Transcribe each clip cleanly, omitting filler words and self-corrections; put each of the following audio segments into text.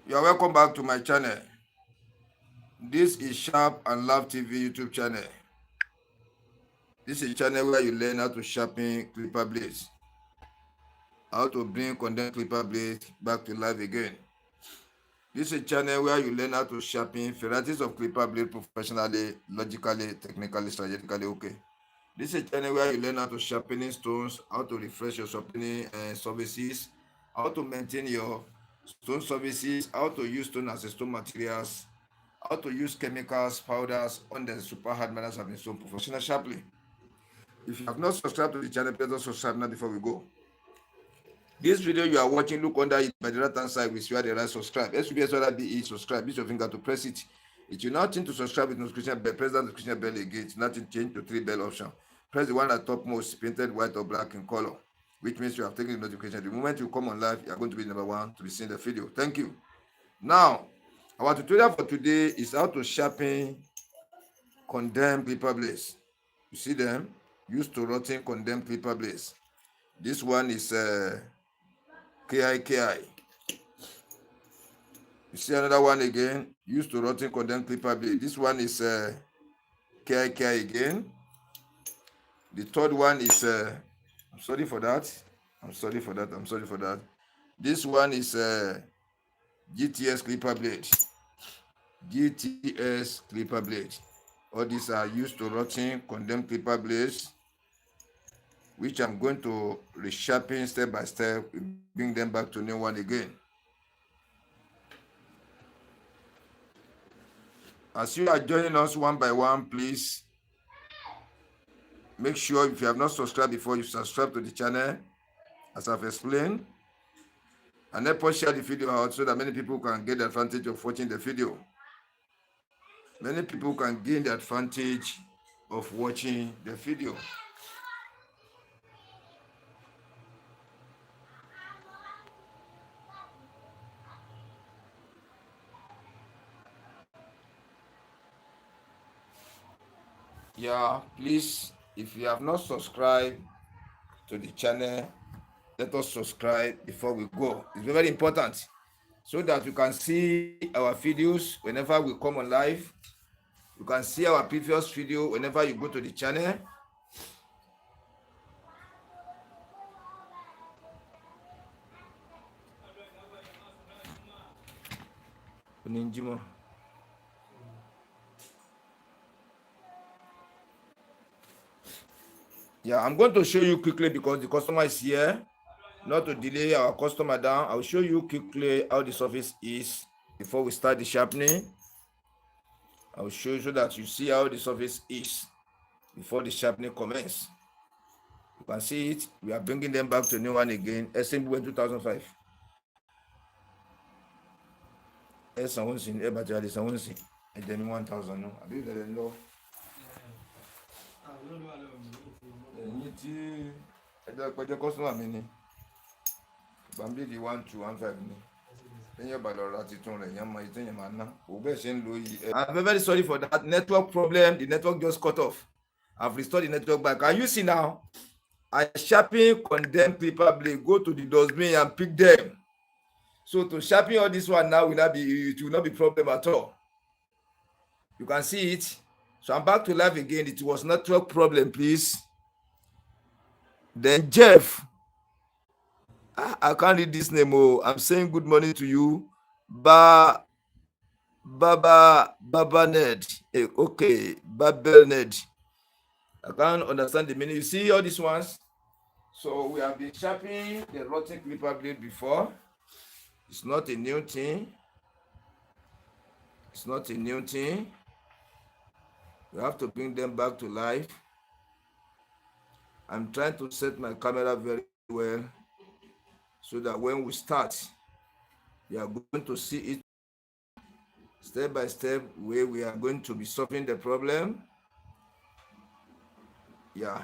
You are welcome back to my channel. This is Sharp and Love TV YouTube channel. This is a channel where you learn how to sharpen clipper blades, how to bring condemned clipper blades back to life again. This is a channel where you learn how to sharpen varieties of clipper blade professionally, logically, technically, strategically. Okay. This is a channel where you learn how to sharpen stones, how to refresh your sharpening services, how to maintain your stone services, how to use stone as a stone materials, how to use chemicals, powders on the super hard manners of stone professional sharply. If you have not subscribed to the channel, please do subscribe now before we go. This video you are watching, look under it by the right hand side, we see the right subscribe. SUBS subscribe. Use your finger to press it. It will not change to subscribe with notification bell. Press that notification bell again. It's not change to 3 bell option. Press the one at topmost, painted white or black in color, which means you have taken the notification. The moment you come on live, you are going to be number one to be seeing the video. Thank you. Now, our tutorial for today is how to sharpen condemned clipper blades. You see them? Used to rotting condemned clipper blades. This one is KI. You see another one again, used to rotting condemned clipper blade. This one is KI again. The third one is, I'm sorry for that. This one is GTS clipper blade. GTS clipper blade. All these are used to rotting condemned clipper blades, which I'm going to resharpen step by step, bring them back to new one again. As you are joining us one by one, please make sure if you have not subscribed before, you subscribe to the channel, as I've explained, and help us share the video out so that many people can get the advantage of watching the video. Many people can gain the advantage of watching the video. Yeah, please, if you have not subscribed to the channel, let us subscribe before we go. It's very important so that you can see our videos whenever we come on live. You can see our previous video whenever you go to the channel. Yeah, I'm going to show you quickly because the customer is here. Not to delay our customer down, I'll show you quickly how the surface is before we start the sharpening. I'll show you so that you see how the surface is before the sharpening commences. You can see it. We are bringing them back to new one again. SMB 2005. Someone seen everybody. Someone seen. And then 1,000. No, I believe that they know. The customer mini. Bambi the 1215. I'm very sorry for that network problem. The network just cut off. I've restored the network back. Can you see now? I sharpen condemned clipper blade. Go to the dustbin and pick them. So to sharpen all this one now it will not be problem at all. You can see it. So I'm back to live again. It was network problem, please. Then Jeff. I can't read this name. Oh, I'm saying good morning to you. Baba Ned. Okay, Babel Ned. I can't understand the meaning. You see all these ones? So we have been sharpening the rotting clipper blade before. It's not a new thing. It's not a new thing. We have to bring them back to life. I'm trying to set my camera very well so that when we start, you are going to see it step by step where we are going to be solving the problem. Yeah.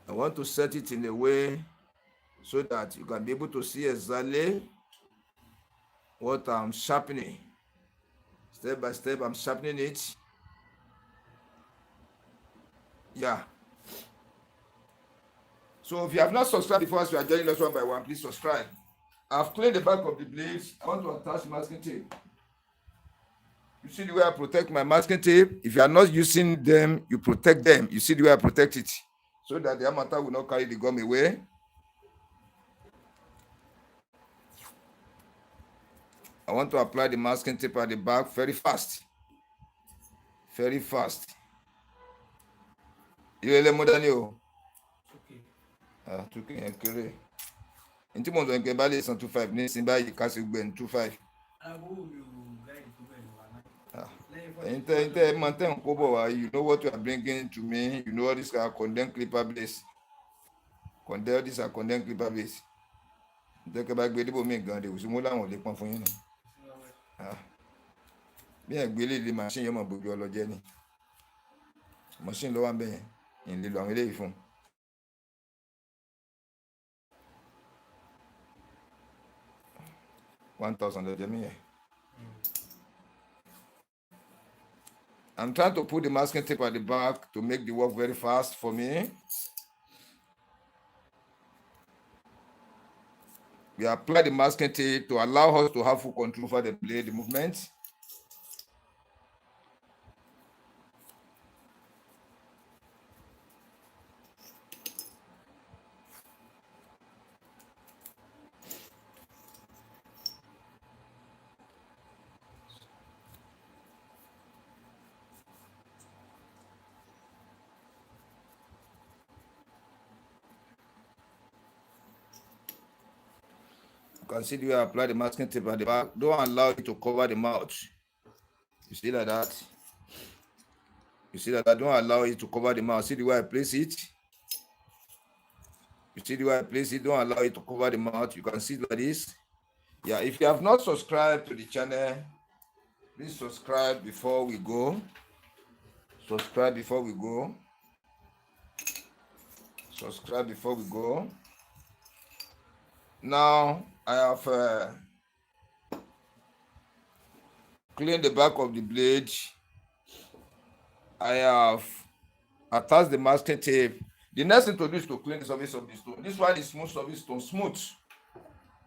I want to set it in a way so that you can be able to see exactly what I'm sharpening. Step by step, I'm sharpening it. Yeah. So if you have not subscribed before, as you are joining us one by one, please subscribe. I've cleaned the back of the blades. I want to attach masking tape. You see the way I protect my masking tape? If you are not using them, you protect them. You see the way I protect it? So that the amateur will not carry the gum away. I want to apply the masking tape at the back very fast. Very fast. You will more than you. Okay. Okay. Into mo ń gbẹ bá lè san 25 ní sin báyìí ká sì gbẹ ní 25. You know what you are bringing to me. You know what these are condemned clipper blades. These are condemned clipper blades. Ntẹ́kẹ́ bá gbé débò mí gan de òsì mú láwọn ò lè pọn fún yín ni. Bí ẹ̀ gbé léde machine yẹn mọ̀ bójú ọlọ́jẹ́ ni. Machine ló wà ń bẹ̀yẹn ìlè lọ àwọn eléyìí fún. $1,000 lọ́jẹ́ mi yẹn. I'm trying to put the masking tape at the back to make the work very fast for me. We apply the masking tape to allow us to have full control over the blade, the movement. You can see the way I apply the masking tape at the back. Don't allow it to cover the mouth. You see like that? You see that I don't allow it to cover the mouth. See the way I place it? You see the way I place it? Don't allow it to cover the mouth. You can see it like this. Yeah, if you have not subscribed to the channel, please subscribe before we go. Subscribe before we go. Subscribe before we go. Now, I have cleaned the back of the blade. I have attached the masking tape. The next thing to do is to clean the surface of the stone. This one is smooth surface stone, smooth.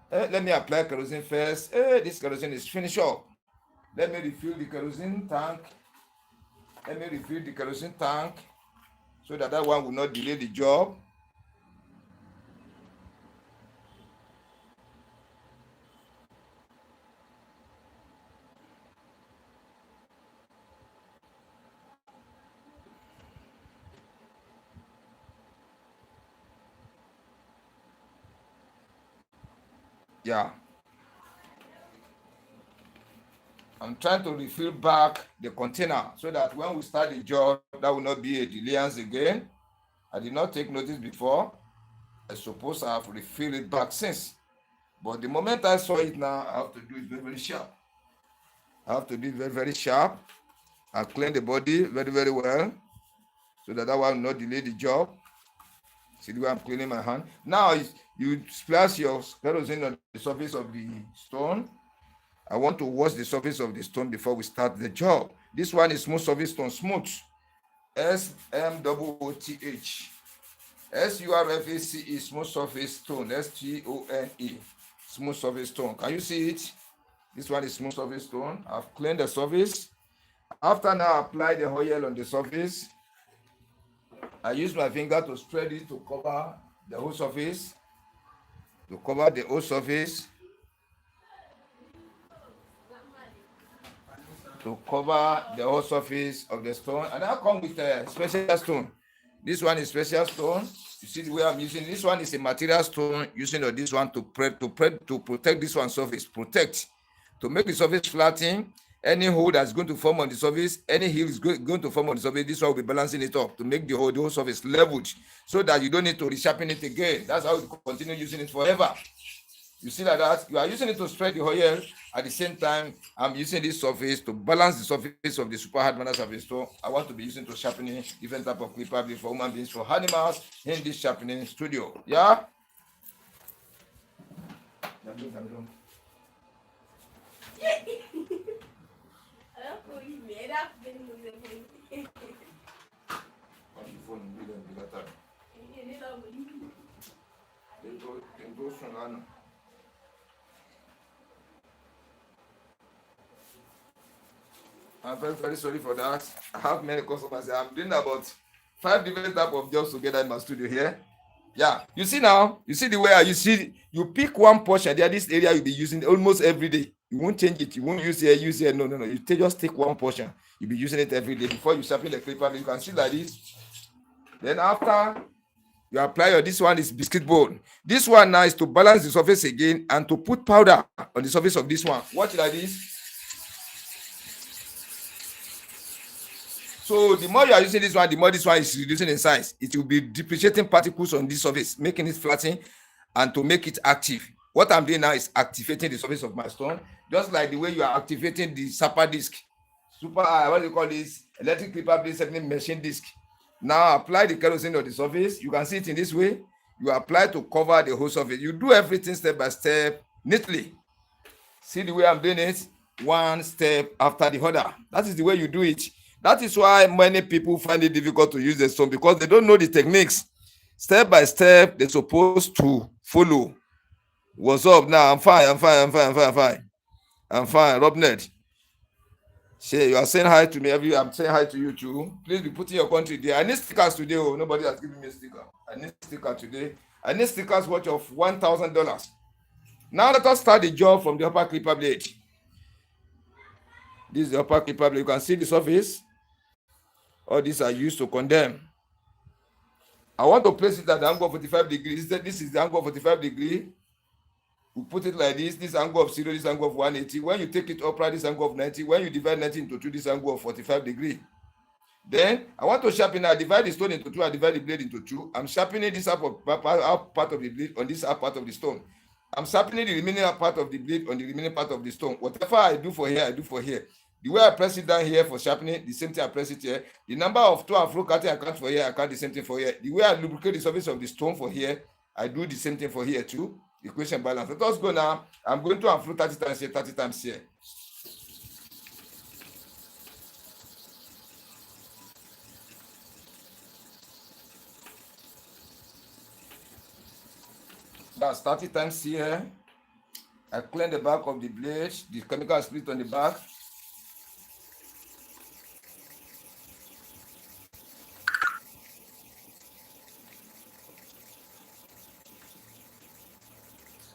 Let me apply kerosene first. This kerosene is finished up. Let me refill the kerosene tank. So that one will not delay the job. Yeah. I'm trying to refill back the container so that when we start the job, that will not be a delayance again. I did not take notice before. I suppose I have refilled it back since. But the moment I saw it now, I have to do it very, very sharp. I clean the body very, very well so that one will not delay the job. See the way I'm cleaning my hand. Now, you splash your kerosene on the surface of the stone. I want to wash the surface of the stone before we start the job. This one is smooth surface stone, smooth. SMOOTH. SURFACE, smooth surface stone. STONE, smooth surface stone. Can you see it? This one is smooth surface stone. I've cleaned the surface. After now, apply the oil on the surface. I use my finger to spread it to cover the whole surface. To cover the whole surface. To cover the whole surface of the stone. And I come with a special stone. This one is special stone. You see the way I'm using this one is a material stone, using this one to protect this one surface. Protect. To make the surface flatten. Any hole that's going to form on the surface, any heel is going to form on the surface, this one will be balancing it up to make the whole surface leveled so that you don't need to resharpen it again. That's how you continue using it forever. You see like that? You are using it to spread the oil. At the same time, I'm using this surface to balance the surface of the super hard manner surface. So I want to be using to sharpening different type of clipper for human beings, for animals in this sharpening studio. Yeah? I'm very, very sorry for that. I have many customers. I'm doing about 5 different type of jobs together in my studio here. Yeah, you see now, you see the way you see, you pick one portion there, this area you'll be using almost every day. You won't change it, you won't use here. No, no, no. You just take one portion, you'll be using it every day. Before you sharpen the clipper, you can see like this. Then after you apply your, this one is biscuit bone. This one now is to balance the surface again and to put powder on the surface of this one. Watch like this. So the more you are using this one, the more this one is reducing in size. It will be depreciating particles on this surface, making it flatten and to make it active. What I'm doing now is activating the surface of my stone, just like the way you are activating the super disc. What do you call this? Electric clipper blade machine disc. Now apply the kerosene on the surface. You can see it in this way. You apply to cover the whole surface. You do everything step by step, neatly. See the way I'm doing it? One step after the other. That is the way you do it. That is why many people find it difficult to use the stone, because they don't know the techniques. Step by step, they're supposed to follow. What's up now? I'm fine. Robnet. Say, you are saying hi to me. I'm saying hi to you too. Please be putting your country there. I need stickers today. Oh, nobody has given me a sticker. I need sticker today. I need stickers worth of $1,000. Now let us start the job from the upper clipper blade. This is the upper clipper blade. You can see the surface. All these are used to condemn. I want to place it at the angle of 45 degrees. This is the angle of 45 degrees. We put it like this. This angle of 0, this angle of 180. When you take it upright, this angle of 90. When you divide 90 into 2, this angle of 45 degrees. Then I want to sharpen. I divide the stone into 2. I divide the blade into 2. I'm sharpening this up part of the blade on this part of the stone. I'm sharpening the remaining part of the blade on the remaining part of the stone. Whatever I do for here, I do for here. The way I press it down here for sharpening, the same thing I press it here. The number of to and fro cutting I count for here, I count the same thing for here. The way I lubricate the surface of the stone for here, I do the same thing for here too. Equation balance. Let us go now. I'm going to and fro 30 times here, 30 times here. That's 30 times here. I clean the back of the blade, the chemical split on the back.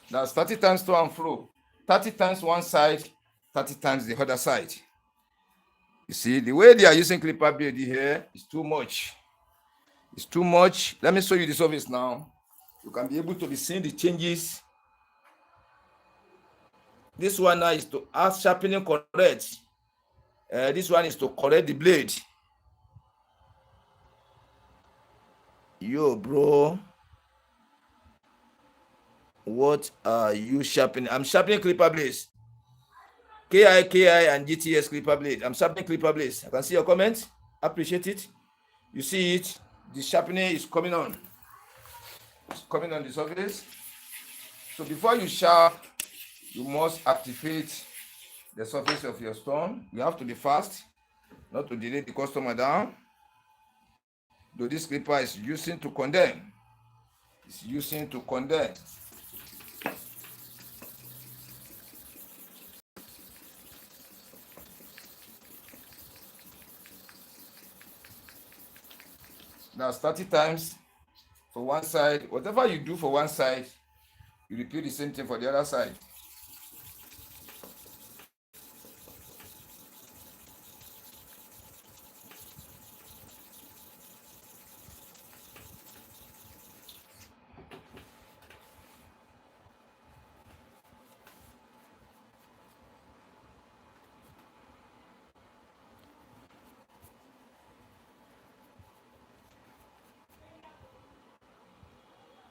That's 30 times to and fro. 30 times one side, 30 times the other side. You see, the way they are using clipper blade here is too much. It's too much. Let me show you the surface now. You can be able to be seeing the changes. This one now is to add sharpening correct. This one is to correct the blade. Yo, bro. What are you sharpening? I'm sharpening clipper blades. KI, and GTS clipper blade. I'm sharpening clipper blades. I can see your comments. Appreciate it. You see it. The sharpening is coming on. It's coming on the surface. So before you sharp, you must activate the surface of your stone. You have to be fast, not to delay the customer down. Though this clipper is using to condemn. It's using to condemn. That's 30 times for one side. Whatever you do for one side, you repeat the same thing for the other side.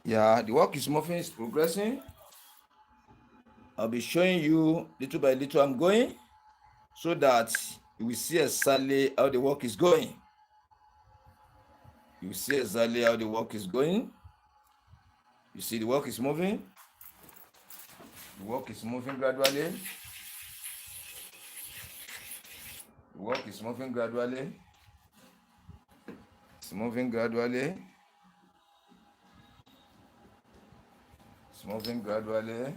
Yeah, the work is moving, it's progressing. I'll be showing you little by little I'm going, so that you will see exactly how the work is going. You will see exactly how the work is going. You see the work is moving. The work is moving gradually. The work is moving gradually. It's moving gradually. It's moving gradually.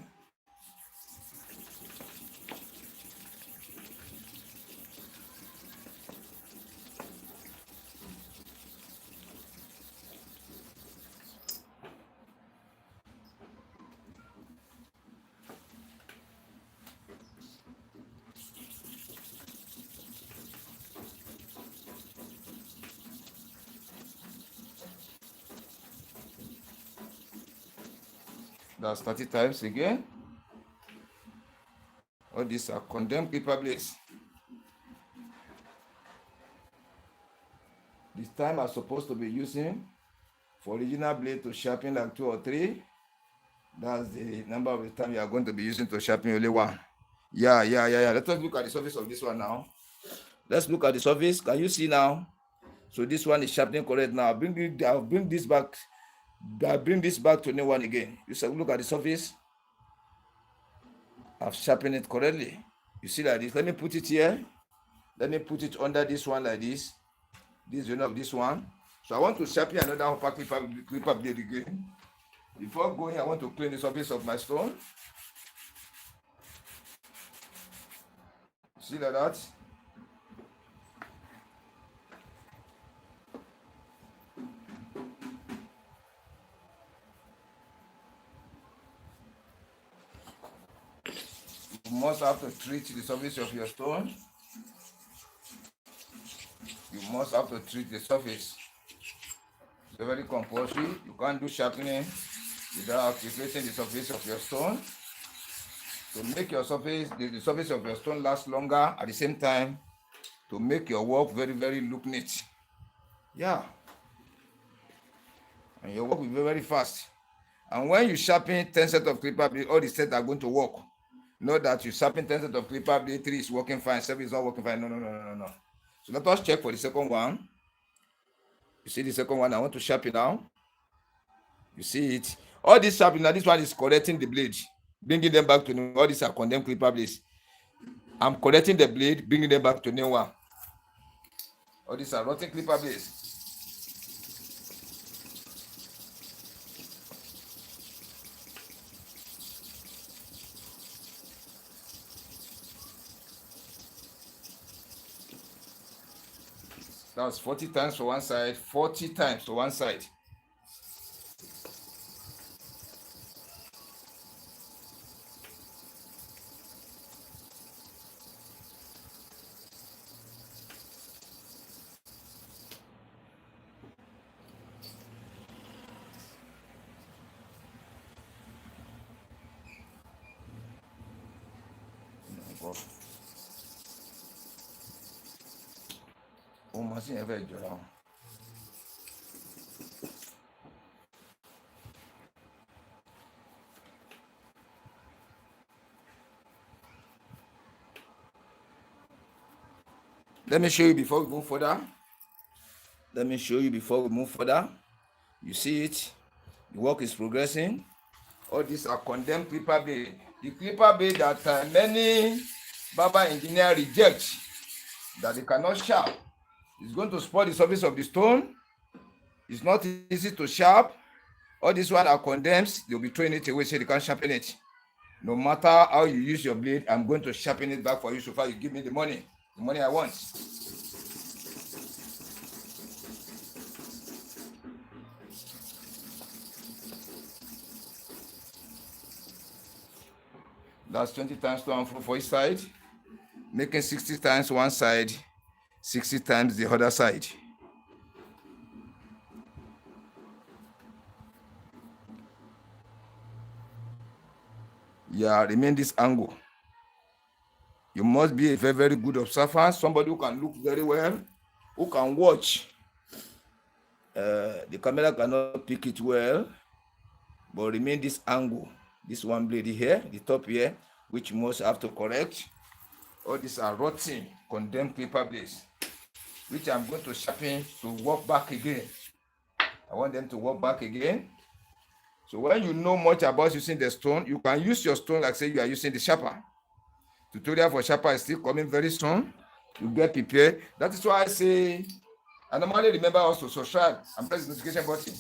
That's 30 times again. All these are condemned clipper blades. This time I'm supposed to be using for original blade to sharpen like 2 or 3. That's the number of the time you are going to be using to sharpen only one. Yeah. Let us look at the surface of this one now. Let's look at the surface. Can you see now? So this one is sharpening correct now. I'll bring this back. I'll bring this back to new one again. You look at the surface. I've sharpened it correctly. You see like this. Let me put it here. Let me put it under this one like this. This is enough. This one. So I want to sharpen another upper clipper blade again. Before going, I want to clean the surface of my stone. See like that? You must have to treat the surface of your stone. You must have to treat the surface. It's very compulsory. You can't do sharpening without activating the surface of your stone. To make your surface, the surface of your stone last longer, at the same time, to make your work very, very look neat. Yeah. And your work will be very fast. And when you sharpen 10 sets of clipper blade, all the sets are going to work. Not that you sharpen 10 sets of clipper blade, 3 is working fine, 7 is not working fine. No. So let us check for the second one. You see the second one, I want to sharpen now. You see it. All this sharpening, now this one is correcting the blade, bringing them back to new. All these are condemned clipper blades. I'm correcting the blade, bringing them back to new one. All these are rotten clipper blades. That's 40 times for one side, 40 times for one side. Oh, machine ever jọra. Let me show you before we move further. You see it. The work is progressing. All these are condemned clipper blade. The clipper blade that many barber engineers reject, that they cannot sharp. It's going to spoil the surface of the stone. It's not easy to sharp. All these ones are condemned. They'll be throwing it away so they can't sharpen it. No matter how you use your blade, I'm going to sharpen it back for you so far you give me the money I want. That's 20 times to and fro for each side, making 60 times one side, 60 times the other side. Yeah, remain this angle. You must be a very, very good observer, somebody who can look very well, who can watch. The camera cannot pick it well, but remain this angle. This one blade here, the top here, which you must have to correct. All these are rotten, condemned clipper blades, which I'm going to sharpen to work back again. I want them to work back again. So when you know much about using the stone, you can use your stone like say you are using the sharper. Tutorial for sharper is still coming very soon. You get prepared. That is why I say, I normally remember also to subscribe and press the notification button.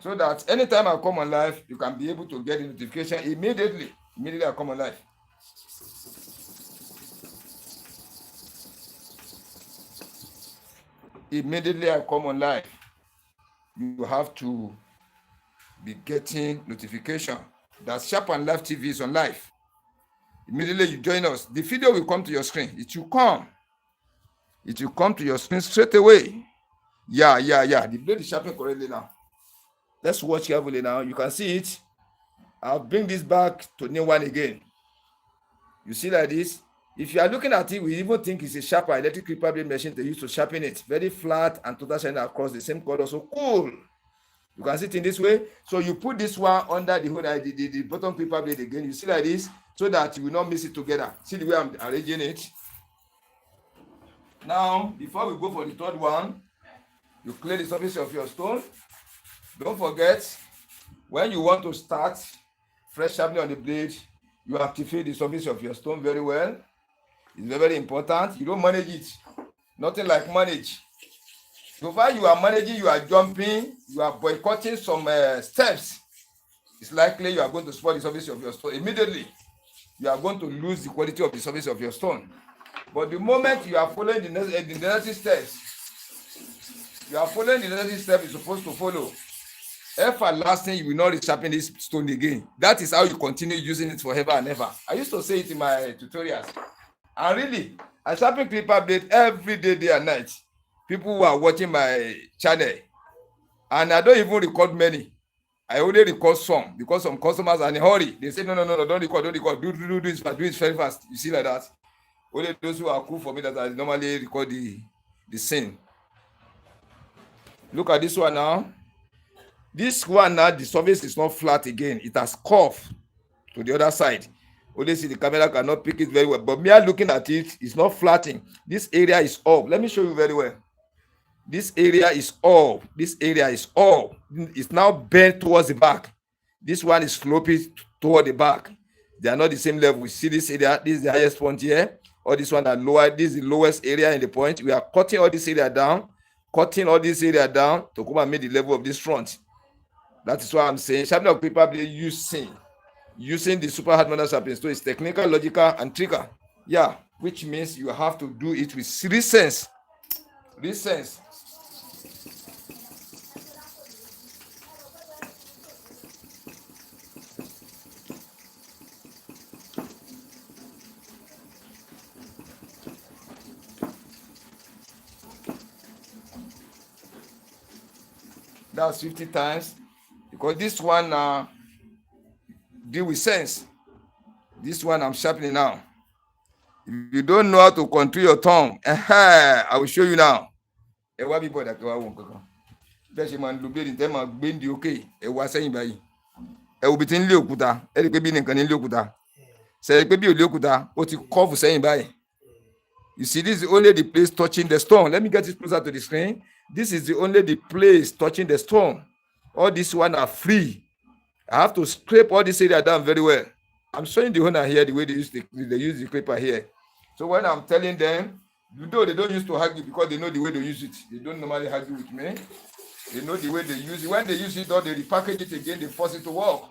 So that anytime I come on live, you can be able to get the notification immediately. Immediately I come on live. Immediately I come on live, you have to be getting notification that Sharpen Live TV is on live. Immediately you join us, the video will come to your screen. It will come to your screen straight away. Yeah. The blade is sharpened correctly now. Let's watch carefully now. You can see it. I'll bring this back to new one again. You see like this. If you are looking at it, we even think it's a sharper electric clipper blade machine they use to sharpen it. Very flat and total shining across the same color. So cool. You can see it in this way. So you put this one under the whole the bottom clipper blade again. You see like this, so that you will not mix it together. See the way I'm arranging it. Now, before we go for the third one, you clear the surface of your stone. Don't forget, when you want to start fresh sharpening on the blade, you activate the surface of your stone very well. It's very, very important. You don't manage it. Nothing like manage. So far you are managing, you are jumping, you are boycotting some steps. It's likely you are going to spoil the surface of your stone. Immediately, you are going to lose the quality of the surface of your stone. But the moment you are following the necessary steps, you're supposed to follow. Everlasting, you will not resharpen this stone again. That is how you continue using it forever and ever. I used to say it in my tutorials. And really, I sharpen clipper blade every day and night. People who are watching my channel, and I don't even record many. I only record some because some customers are in a hurry. They say, no, don't record. Do this fast, do it very fast. You see like that. Only those who are cool for me that I normally record the scene. Look at this one now. This one now, the surface is not flat again. It has curved to the other side. Only see the camera cannot pick it very well. But me looking at it, it's not flatting. This area is up. Let me show you very well. This area is up. This area is up. It's now bent towards the back. This one is sloping toward the back. They are not the same level. We see this area. This is the highest point here. All this one are lower. This is the lowest area in the point. We are cutting all this area down. Cutting all this area down to come and make the level of this front. That is why I'm saying sharpening of clipper blade using the super hard manual sharpening. So it's technical, logical, and trigger. Yeah, which means you have to do it with sense. Sense. That's 50 times. Because this one deal with sense. This one I'm sharpening now. If you don't know how to control your tongue, I will show you now. Ẹ wá bí bọ̀dà kí wá wọ̀ kankan. Bẹ́ẹ̀ ṣe máa ń lo bíléèdì tẹ́ máa gbé ní òkè ẹ wá sẹ́yìn báyìí. Ẹ wo bí ti ń lé òkúta. Ẹ rí i pé bí nìkan ní lé òkúta. Ṣé ẹ rí i pé bí ò lé òkúta ó ti kọ́ọ̀fù sẹ́yìn báyìí. You see, this is only the place touching the stone. Let me get it closer to the screen. This is only the place touching the stone. All these one are free. I have to scrape all this area down very well. I'm showing the owner here the way they use the clipper here. So when I'm telling them, though they don't use to argue because they know the way they use it. They don't normally argue with me. They know the way they use it. When they use it, or they repackage it again, they force it to work.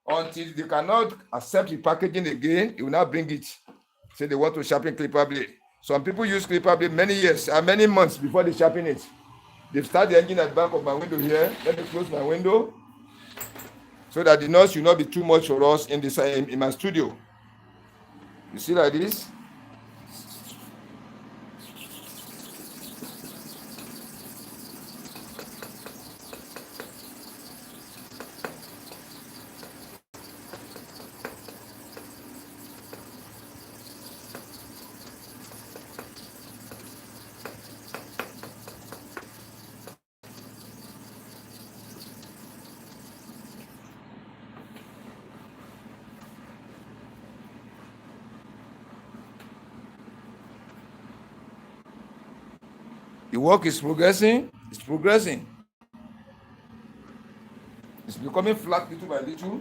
Until they cannot accept the packaging again, they will not bring it. Say they want to sharpen clipper blade. Some people use clipper blade many years and many months before they sharpen it. They've started the engine at the back of my window here. Let me close my window so that the noise will not be too much for us in my studio. You see like this? The work is progressing. It's progressing. It's becoming flat little by little.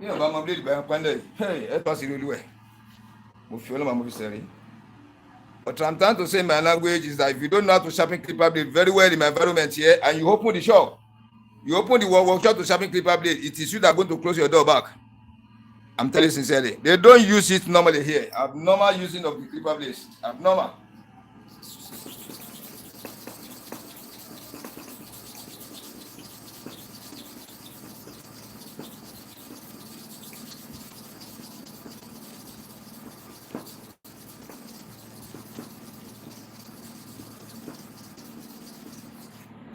You know, I'm blade by a hey, it was really well. But I'm trying to say in my language is that if you don't know how to sharpen clipper blade very well in my environment here, and you open the shop, you open the workshop to sharpen clipper blade, it is you that are going to close your door back. I'm telling you sincerely. They don't use it normally here. Abnormal using of the clipper blades. Abnormal.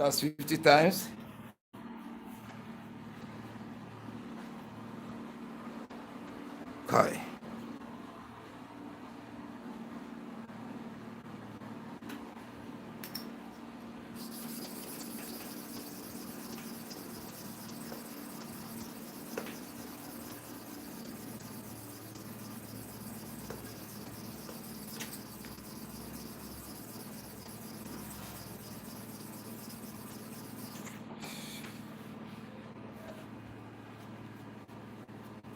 That's 50 times. Okay.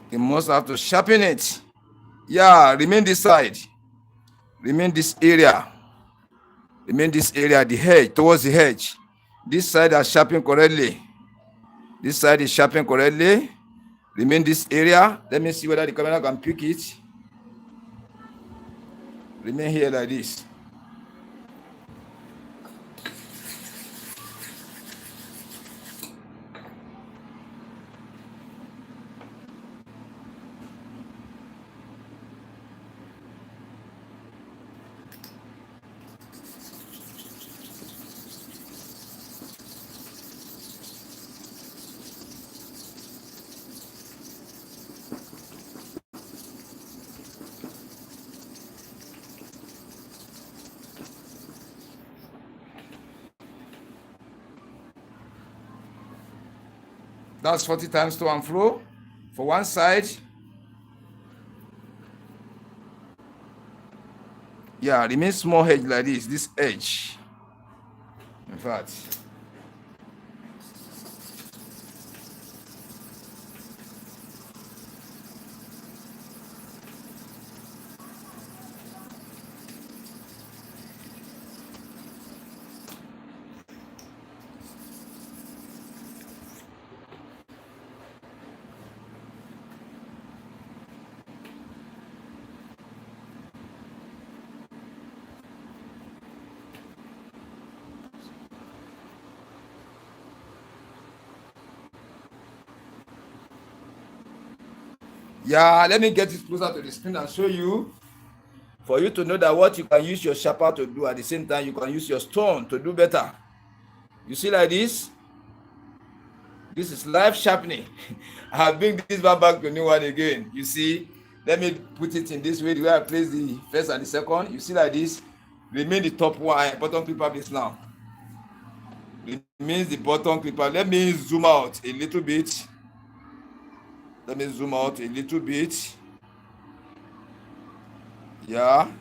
You must have to sharpen it. Yeah, remain this side. Remain this area. Remain this area, the hedge, towards the hedge. This side is sharpened correctly. This side is sharpened correctly. Remain this area. Let me see whether the camera can pick it. Remain here like this. That's 40 times to and fro. For one side. Yeah, remain small edge like this edge. In fact. Yeah, let me get it closer to the screen and show you. For you to know that what you can use your sharper to do, at the same time, you can use your stone to do better. You see like this? This is live sharpening. I have bring this back to new one again. You see? Let me put it in this way, the way I place the first and the second. You see like this? Remain the top one, bottom clipper base now. Remains the bottom clipper. Let me zoom out a little bit. Let me zoom out a little bit. Yeah.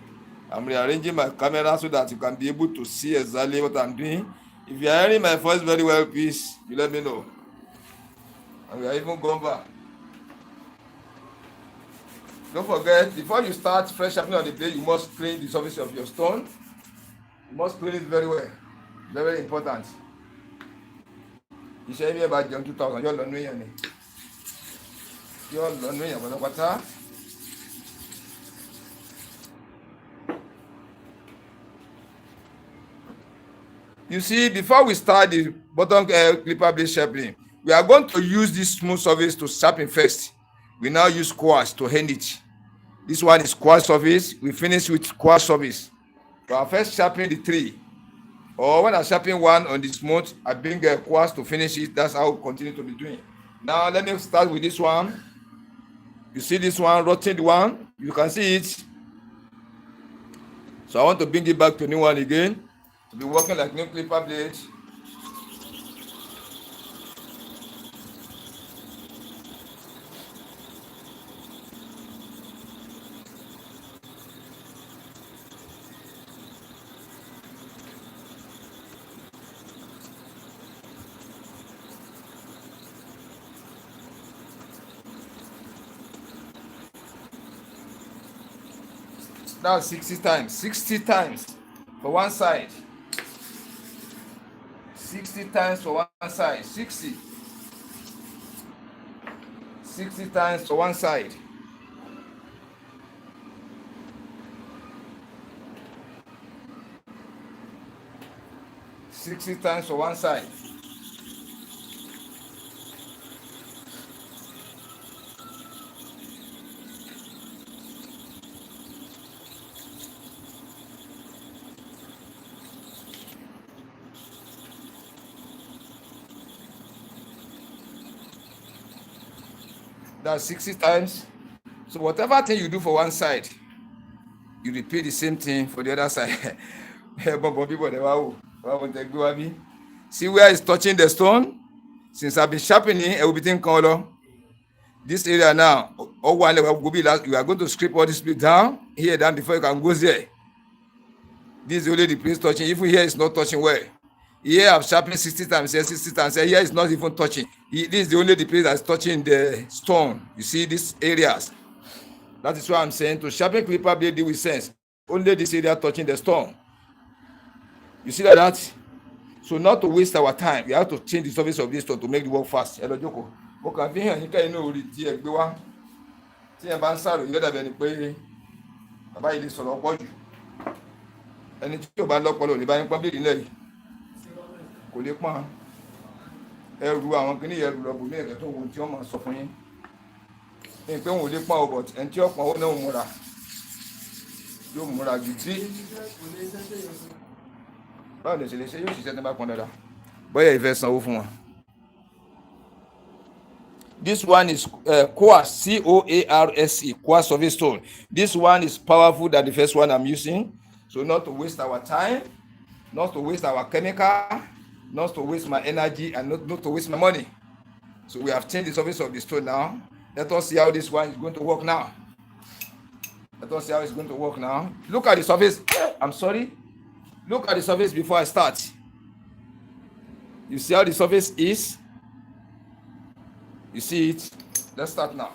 I'm rearranging my camera so that you can be able to see exactly what I'm doing. If you are hearing my voice very well, please, you let me know. And we are even going back. Don't forget, before you start fresh sharpening on the blade, you must clean the surface of your stone. You must clean it very well. Very, very important. You say me about John 2000. You're learning yẹn. You're learning yẹn pátápátá. You see, before we start the bottom clipper blade sharpening, we are going to use this smooth surface to sharpen first. We now use quartz to hand it. This one is quartz surface. We finish with quartz surface. So I first sharpen the three. Or when I sharpen one on the smooth, I bring a quartz to finish it. That's how we continue to be doing. Now let me start with this one. You see this one, rotten one. You can see it. So I want to bring it back to new one again. To be working like new clipper blade. That's 60 times. 60 times for one side. 60 times for one side. 60. 60 times for one side. $60 times for one side. That's 60 times. So whatever thing you do for one side, you repeat the same thing for the other side. See where it's touching the stone? Since I've been sharpening, everything color. This area now, you are going to scrape all this place down, here, down, before you can go there. This is only the place touching. If here is not touching well, here I've sharpened 60 times, here 60 times, here is not even touching. This is the only the place that's touching the stone. You see these areas. That is why I'm saying to sharpen clipper blade deal with sense. Only this area touching the stone. You see that? So not to waste our time, we have to change the surface of this stone to make the work fast. Hello, Joko. Okay, fi hàn yín kẹ́yìn náà orí tí ẹ gbé wá. Tí ẹ bá ń sàrò yóò dàbí ẹni pé bàbá yìí lè sọ̀rọ̀ pọ̀ jù. Ẹni tí yóò bá lọ́pọ̀lọ́ lè bá yín pọ́n bíi nílẹ̀ yìí. Kò lè pọ́n. Ẹrù àwọn kìíní ẹrù lọ bòmí ẹ̀kẹ́ tó wo tí wọ́n máa sọ fún yín. Ní pé wọn ò lè pọ́n o, but ẹni tí ó pọ́n ó náà múra. Yóò múra gidi. Báwo lè ṣe lè ṣe yóò ṣiṣẹ́ tí wọ́n bá pọ́n dáadáa. Bóyá ìfẹ́ sanwó fún wọn. This one is coarse, C-O-A-R-S-E, coarse surface stone. This one is powerful than the first one I'm using. So not to waste our time, not to waste our chemical, not to waste my energy, and not to waste my money. So we have changed the surface of the stone now. Let us see how this one is going to work now. Let us see how it's going to work now. Look at the surface. I'm sorry. Look at the surface before I start. You see how the surface is? You see it? Let's start now.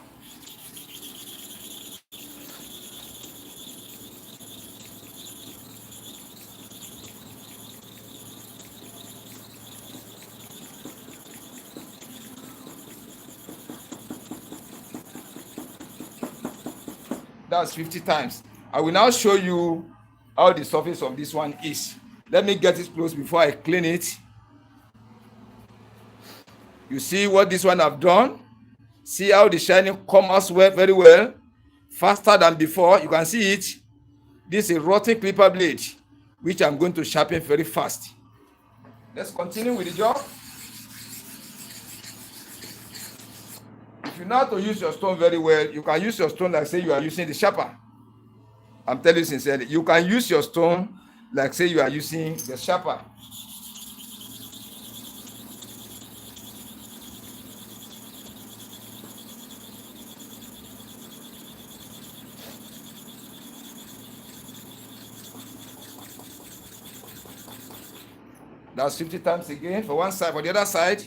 That's 50 times. I will now show you how the surface of this one is. Let me get it close before I clean it. You see what this one have done? See how the shining comes well, very well, faster than before. You can see it. This is a rotten clipper blade, which I'm going to sharpen very fast. Let's continue with the job. If you know how to use your stone very well, you can use your stone like say you are using the sharper. I'm telling you sincerely, you can use your stone like say you are using the sharper. That's 50 times again for one side. For the other side,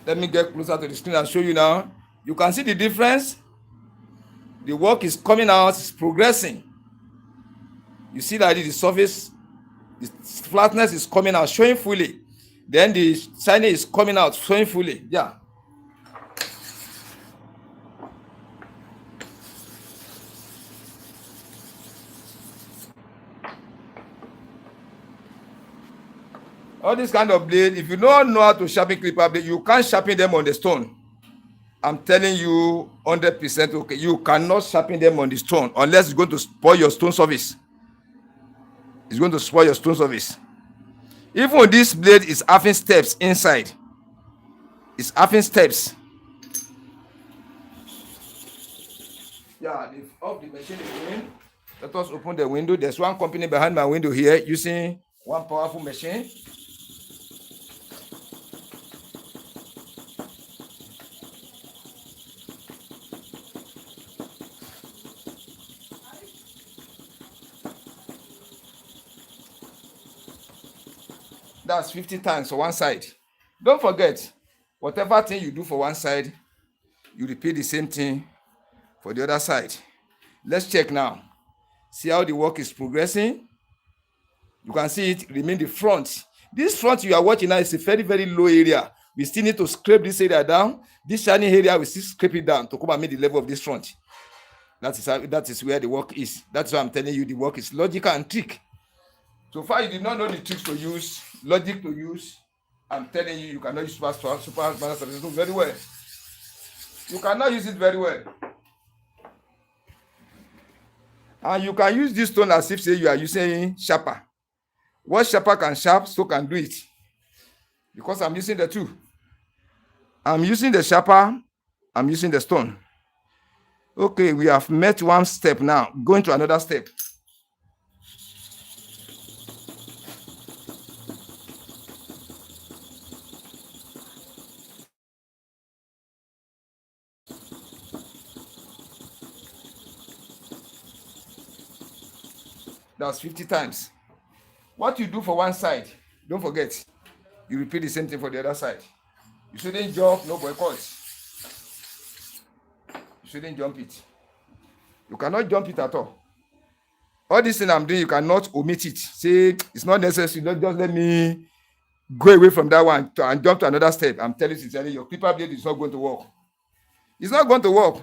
let me get closer to the screen and show you now. You can see the difference. The work is coming out, it's progressing. You see that the surface, the flatness is coming out, showing fully. Then the shiny is coming out, showing fully. Yeah. All this kind of blade, if you don't know how to sharpen clipper blade, you can't sharpen them on the stone. I'm telling you 100% okay. You cannot sharpen them on the stone unless it's going to spoil your stone surface. It's going to spoil your stone surface. Even this blade is having steps inside. It's having steps. Yeah, they've off the machine again. Let us open the window. There's one company behind my window here using one powerful machine. That's 50 times for one side. Don't forget, whatever thing you do for one side, you repeat the same thing for the other side. Let's check now. See how the work is progressing. You can see it remain the front. This front you are watching now is a very, very low area. We still need to scrape this area down. This shiny area, we still scrape it down to come and meet the level of this front. That is where the work is. That's why I'm telling you the work is logical and trick. So far, you did not know the tricks to use, logic to use. I'm telling you, you cannot use super very well. You cannot use it very well. And you can use this stone as if say you are using sharper. What sharper can sharp, so can do it. Because I'm using the two. I'm using the sharper, I'm using the stone. Okay, we have met one step now. Going to another step. That's 50 times. What you do for one side, don't forget, you repeat the same thing for the other side. You shouldn't jump, no boycotts. You shouldn't jump it. You cannot jump it at all. All this thing I'm doing, you cannot omit it. Say, it's not necessary. Just let me go away from that one and jump to another step. I'm telling you sincerely, your clipper blade is not going to work. It's not going to work.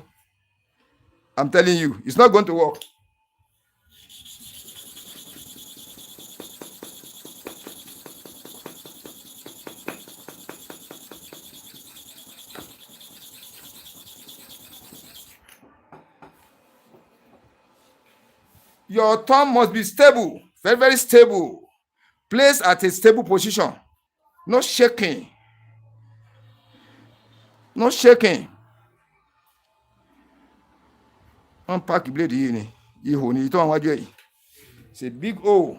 I'm telling you, it's not going to work. Your thumb must be stable, very, very stable. Placed at a stable position. No shaking. No shaking. Unpack the blade here. It's a big O.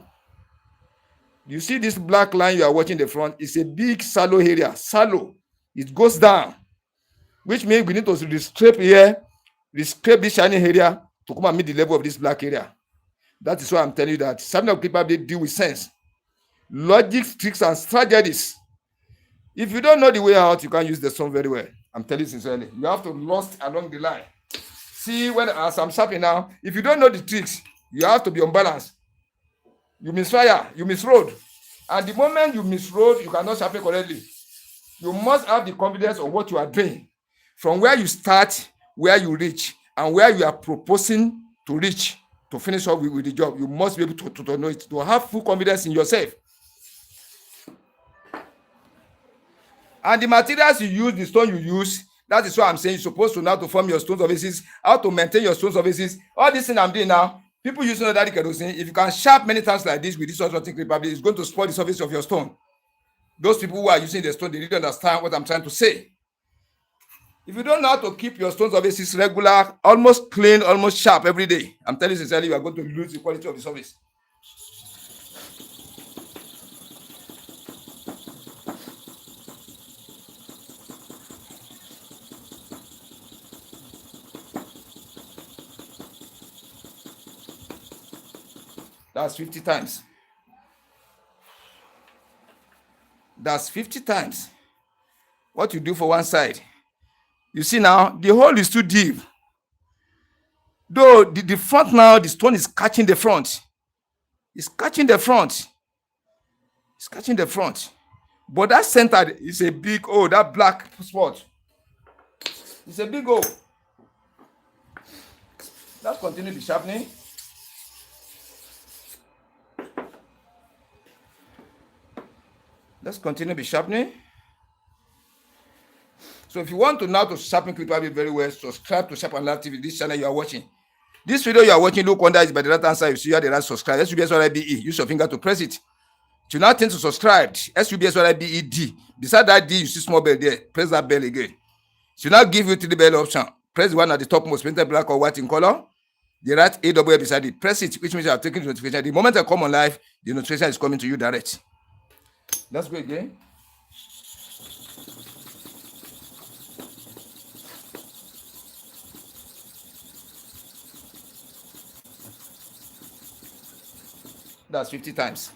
You see this black line you are watching the front? It's a big shallow area. Shallow. It goes down. Which means we need to scrape here, scrape this shiny area to come and meet the level of this black area. That is why I'm telling you that some of people deal with sense, logic, tricks, and strategies. If you don't know the way out, you can't use the stone very well. I'm telling you sincerely. You have to lost along the line. See, as I'm sharpening now, if you don't know the tricks, you have to be unbalanced. You misfire, you misroad. And the moment you misroad, you cannot sharpen correctly. You must have the confidence of what you are doing. From where you start, where you reach, and where you are proposing to reach, to finish up with the job, you must be able to know it, to have full confidence in yourself. And the materials you use, the stone you use, that is what I'm saying. You're supposed to know how to form your stone surfaces, how to maintain your stone surfaces. All this thing I'm doing now, people using other kerosene, if you can sharp many times like this with this sort of thing, it's going to spoil the surface of your stone. Those people who are using the stone, they really understand what I'm trying to say. If you don't know how to keep your stone surfaces regular, almost clean, almost sharp every day, I'm telling you sincerely, you are going to lose the quality of the surface. That's 50 times. That's 50 times. What you do for one side. You see now, the hole is too deep. Though the front now, the stone is catching the front. It's catching the front. It's catching the front. But that center is a big O, that black spot. It's a big O. Let's continue the sharpening. Let's continue the sharpening. So if you want to know how to sharpen clipper blade very well, subscribe to Sharpen Live TV, this channel you are watching. This video you are watching, look under it by the right hand side. You see you have the right subscribe. SUBSYBE. Use your finger to press it. Do not think to subscribe. SUBSYBED. Beside that D, you see small bell there. Press that bell again. Should not give you 3 bell option. Press the one at the topmost, painted black or white in color. The right AWL beside it. Press it, which means you are taking the notification. The moment I come on live, the notification is coming to you direct. Let's go again. That's 50 times.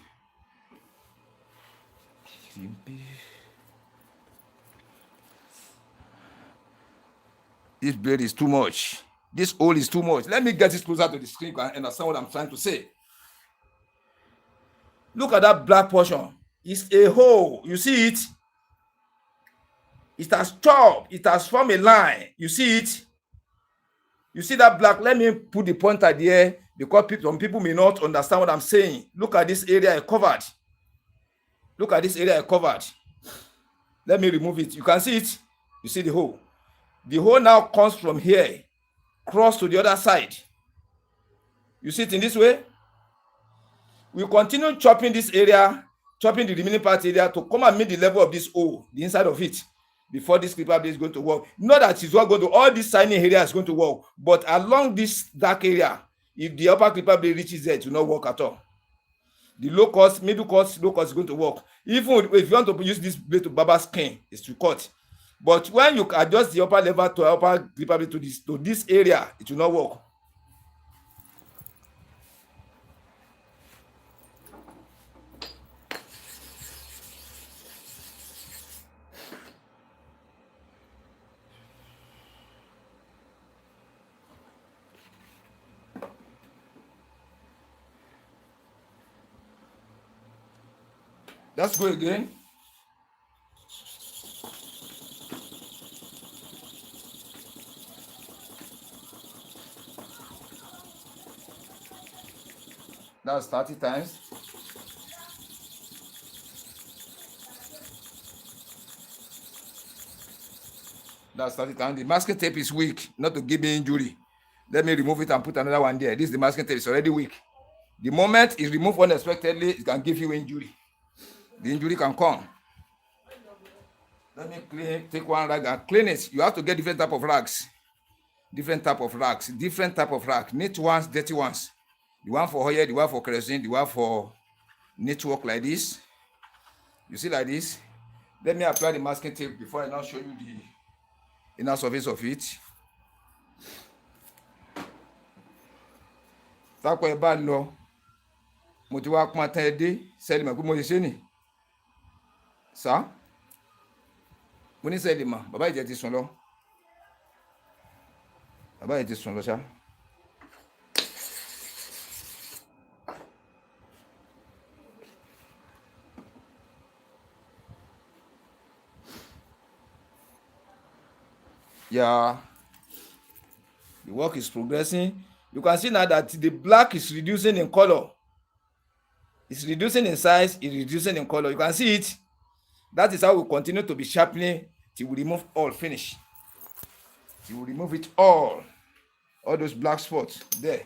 This blade is too much. This hole is too much. Let me get it closer to the screen and understand what I'm trying to say. Look at that black portion. It's a hole. You see it? It has chopped. It has formed a line. You see it? You see that black? Let me put the pointer there because some people may not understand what I'm saying. Look at this area I covered. Look at this area I covered. Let me remove it. You can see it. You see the hole. The hole now comes from here, cross to the other side. You see it in this way. We continue chopping this area, chopping the remaining part area to come and meet the level of this hole, the inside of it, before this clipper blade is going to work. Not that it's not going to, all this tiny area is going to work, but along this dark area, if the upper clipper blade reaches there, it will not work at all. The low cost, middle cost, low cost is going to work. Even if you want to use this blade to barber skin, it's to cut. But when you adjust the upper level to upper clipper blade to this area, it will not work. Let's go again. That's 30 times. That's 30 times. The masking tape is weak, not to give me injury. Let me remove it and put another one there. This is the masking tape. It's already weak. The moment it's removed unexpectedly, it can give you injury. The injury can come. Let me take one rag and clean it. You have to get different type of rags. Different type of rags. Different type of rag. Neat ones, dirty ones. The one for oil, the one for kerosene, the one for neat work like this. You see like this? Let me apply the masking tape before I now show you the inner surface of it. Tápọ̀ ẹ bá lọ, mo ti wá pọ́n tán ẹ dé, sẹ́ẹ̀lì mọ̀ pé mo lè ṣe nì. Sá, mo ní sẹ́ẹ̀lì mọ̀, bàbá ìjẹ́ ti sùn lọ. Bàbá ìjẹ́ ti sùn lọ ṣá. Yeah, the work is progressing. You can see now that the black is reducing in color. It's reducing in size, it's reducing in color. You can see it. That is how we continue to be sharpening till we remove all, finish. Till we remove it all those black spots there.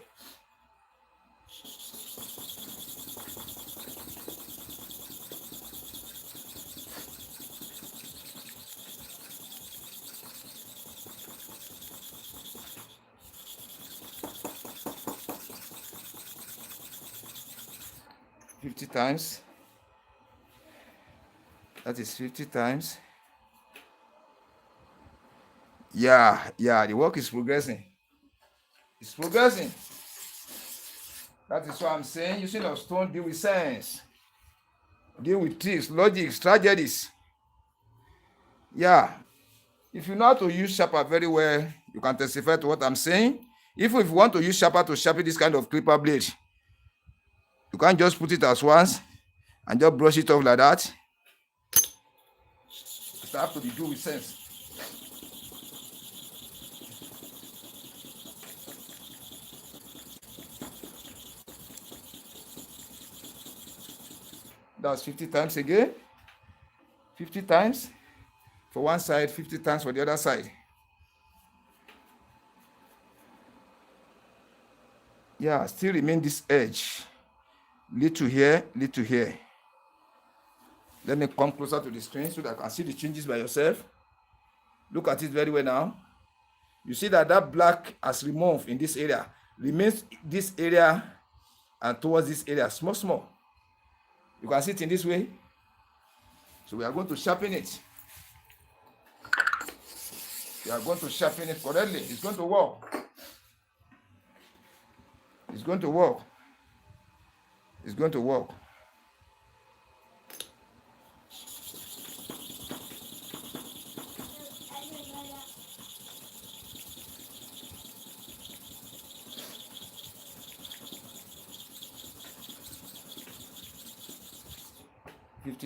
Times. That is 50 times. Yeah, the work is progressing. It's progressing. That is what I'm saying. Using of stone, deal with science. Deal with tricks, logics, tragedies. Yeah. If you know how to use sharper very well, you can testify to what I'm saying. Even if you want to use sharper to sharpen this kind of clipper blade, you can't just put it as once and just brush it off like that. It has to be done with sense. That's 50 times again. 50 times for one side, 50 times for the other side. Yeah, still remain this edge. Little here, little here. Let me come closer to the screen so that I can see the changes by yourself. Look at it very well now. You see that that black has removed in this area. Remains this area and towards this area, small, small. You can see it in this way. So we are going to sharpen it. We are going to sharpen it correctly. It's going to work. It's going to work. It's going to work.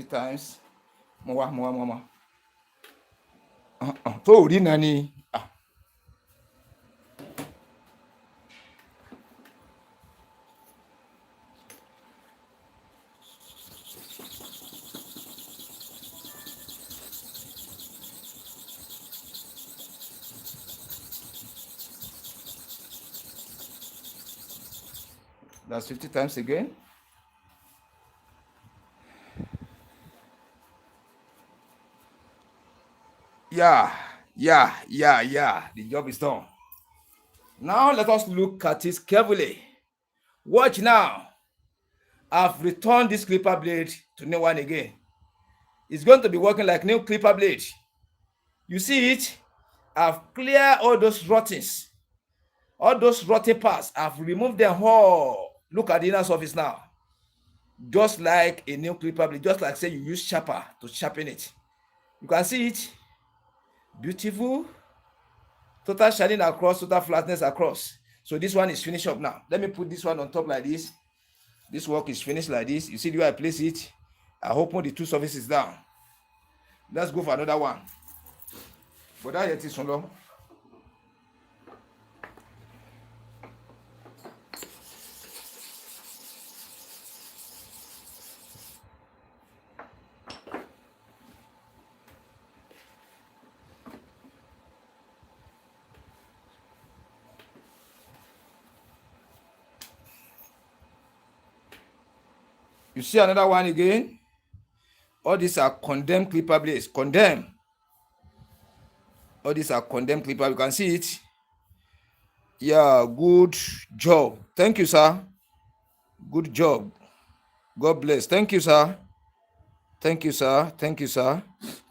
Times. More. To rí nani. 50 That's 50 times again. Yeah. The job is done. Now let us look at it carefully. Watch now. I've returned this clipper blade to new one again. It's going to be working like new clipper blade. You see it? I've cleared all those rottings. All those rotten parts, I've removed them all. Look at the inner surface now. Just like a new clipper blade, just like say you use sharper to sharpen it. You can see it. Beautiful. Total shining across, total flatness across. So this one is finished up now. Let me put this one on top like this. This work is finished like this. You see the way I place it? I open the two surfaces down. Let's go for another one. But that yet is long. You see another one again? All these are condemned clipper blades. Condemn. All these are condemned clipper. You can see it. Yeah, good job. Thank you, sir. Good job. God bless. Thank you, sir. Thank you, sir. Thank you, sir.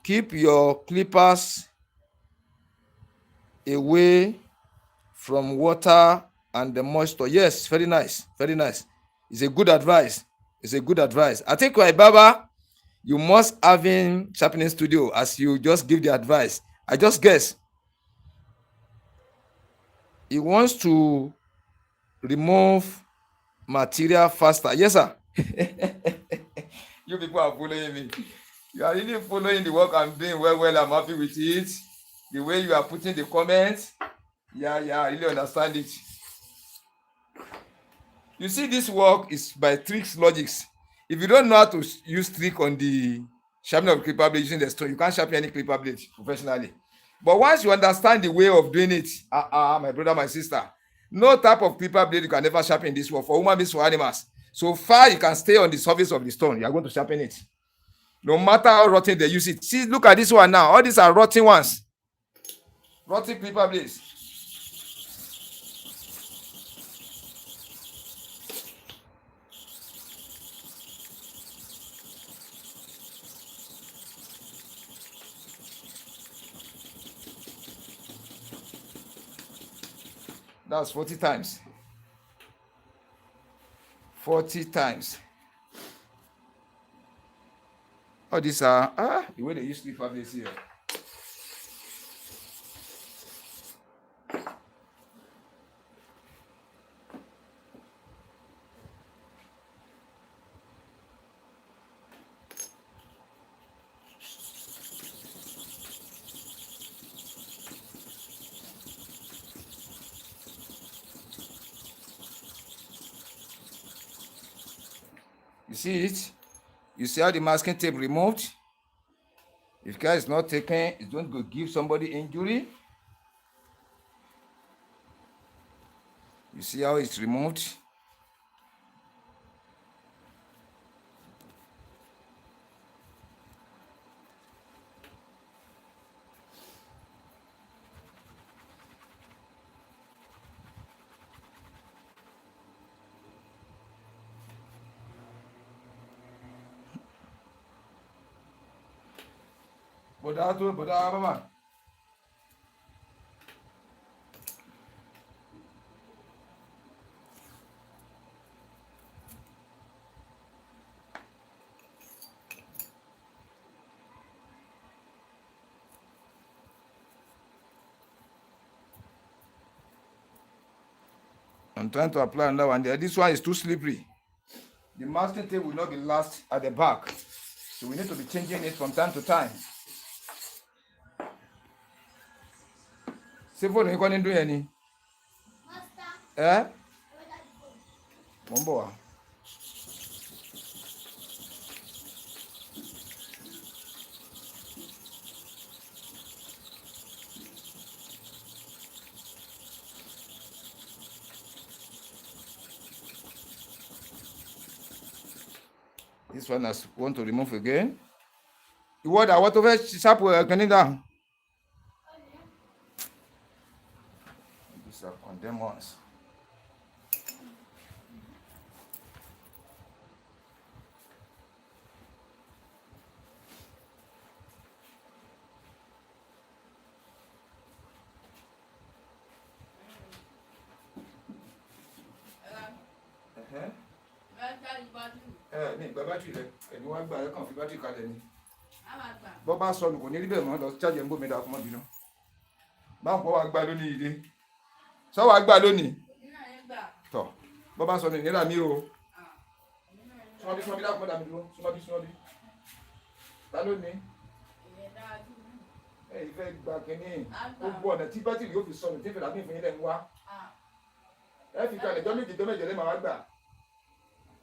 Keep your clippers away from water and the moisture. Yes, very nice. Very nice. It's a good advice. It's a good advice. I think you're a barber. You must have in sharpening studio as you just give the advice. I just guess. He wants to remove material faster. Yes, sir. You people are following me. You are really following the work I'm doing well. I'm happy with it. The way you are putting the comments. Yeah, I really understand it. You see, this work is by tricks, logics. If you don't know how to use trick on the sharpening of clipper blade using the stone, you can't sharpen any clipper blade professionally. But once you understand the way of doing it, my brother, my sister, no type of clipper blade you can never sharpen this work for human beings, for animals. So far you can stay on the surface of the stone, you are going to sharpen it. No matter how rotten they use it. See, look at this one now. All these are rotten ones. Rotten clipper blades. That's 40 times. 40 times. All these are the way they use clipper blades here. You see it? You see how the masking tape removed? If care is not taken, it's going to give somebody injury. You see how it's removed? Mama. I'm trying to apply another one there. This one is too slippery. The masking tape will not be last at the back. So we need to be changing it from time to time. Say for you can't do any. Eh? Mumbo. This one I want to remove again. The word I want to first sharp again down. These are condemned ones. Ní ìgbà bátìrì rẹ ẹni wá gbà ẹ kàn fi bátìrì kalẹ̀ ni bọ́ bá sọnù kò ní rí bẹ́ẹ̀ mọ́ lọ chájẹ̀ ń bómi dàkú mọ́ bínú báwọn kọ́ wá gbà lónìí ìdè sọ wá gbà lónìí tọ̀ bọ́ bá sọnù ìnira mi o súnmọ́bí dàkú mọ́ dàmí dúró súnmọ́bí ta lónìí ẹ ìfẹ́ gba kínní gbogbo ọ̀nà tí bátìrì yóò fi sọnù tí fìlà mí fún yín lẹ́ ń wá ẹ fi kalẹ̀ jọ́ méje lẹ́ máa wá gbà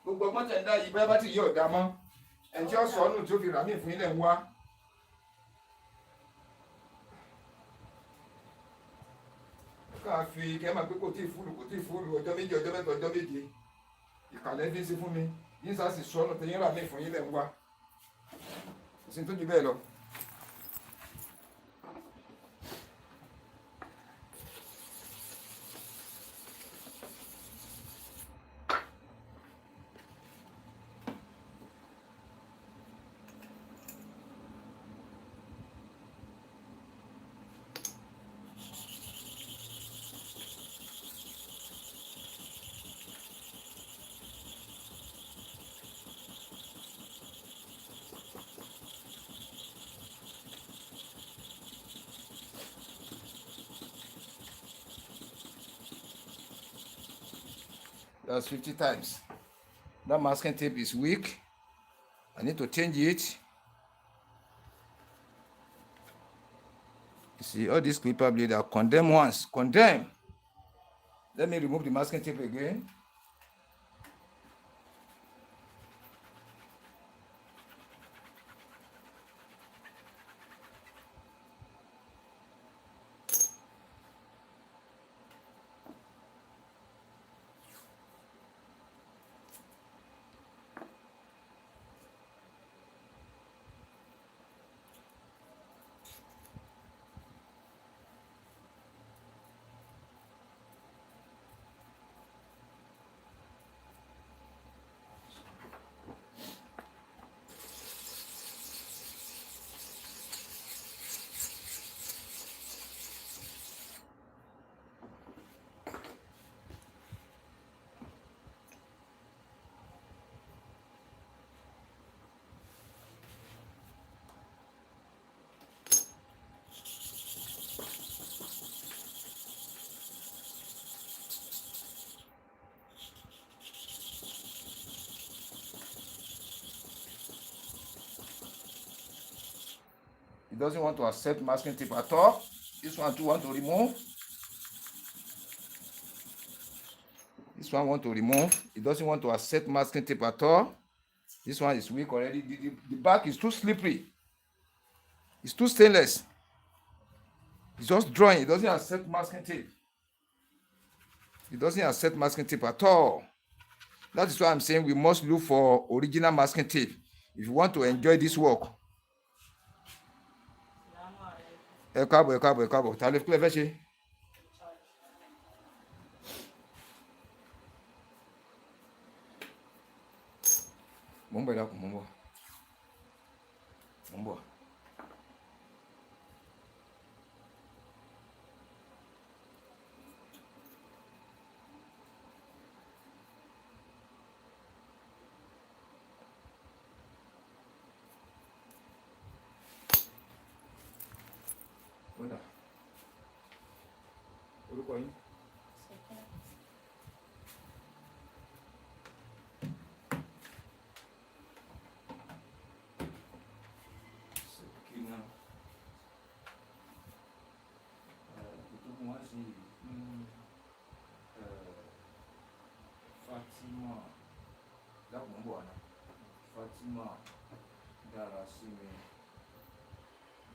gbogbo ọgbọ́n tẹ̀ ń dá yìí bẹ́ẹ̀ bá ti yí ọ̀dà mọ́ ẹ̀jẹ̀ ọ̀sọ̀ ọ̀nù tí ó fi rà mí fún ilẹ̀ ń wá. ká fi kẹ́ máa pé kò tí ì fúlù ọjọ́ méje ọjọ́ mẹ́ta ọjọ́ méje ìkàlẹ̀ fi ń ṣe fún mi yín sá sì sọnù tẹ̀yìn rà mí fún ilẹ̀ ń wá. kò sí tó ju bẹ́ẹ̀ lọ. That's 50 times. That masking tape is weak. I need to change it. You see, all these clipper blades are condemned ones. Condemned. Let me remove the masking tape again. It doesn't want to accept masking tape at all. This one too want to remove. This one want to remove. It doesn't want to accept masking tape at all. This one is weak already. The back is too slippery. It's too stainless. It's just drawing. It doesn't accept masking tape. It doesn't accept masking tape at all. That is why I'm saying we must look for original masking tape if you want to enjoy this work. Ẹ káàbọ̀ ta ló kílẹ̀ fẹ́ ṣe. Mo ń bọ̀ dákun mo ń bọ̀. Orúkọ yín. Sekina. Ìtòkùn wá sí Fatima dákun ń bọ̀ àná. Fatima dára sí mi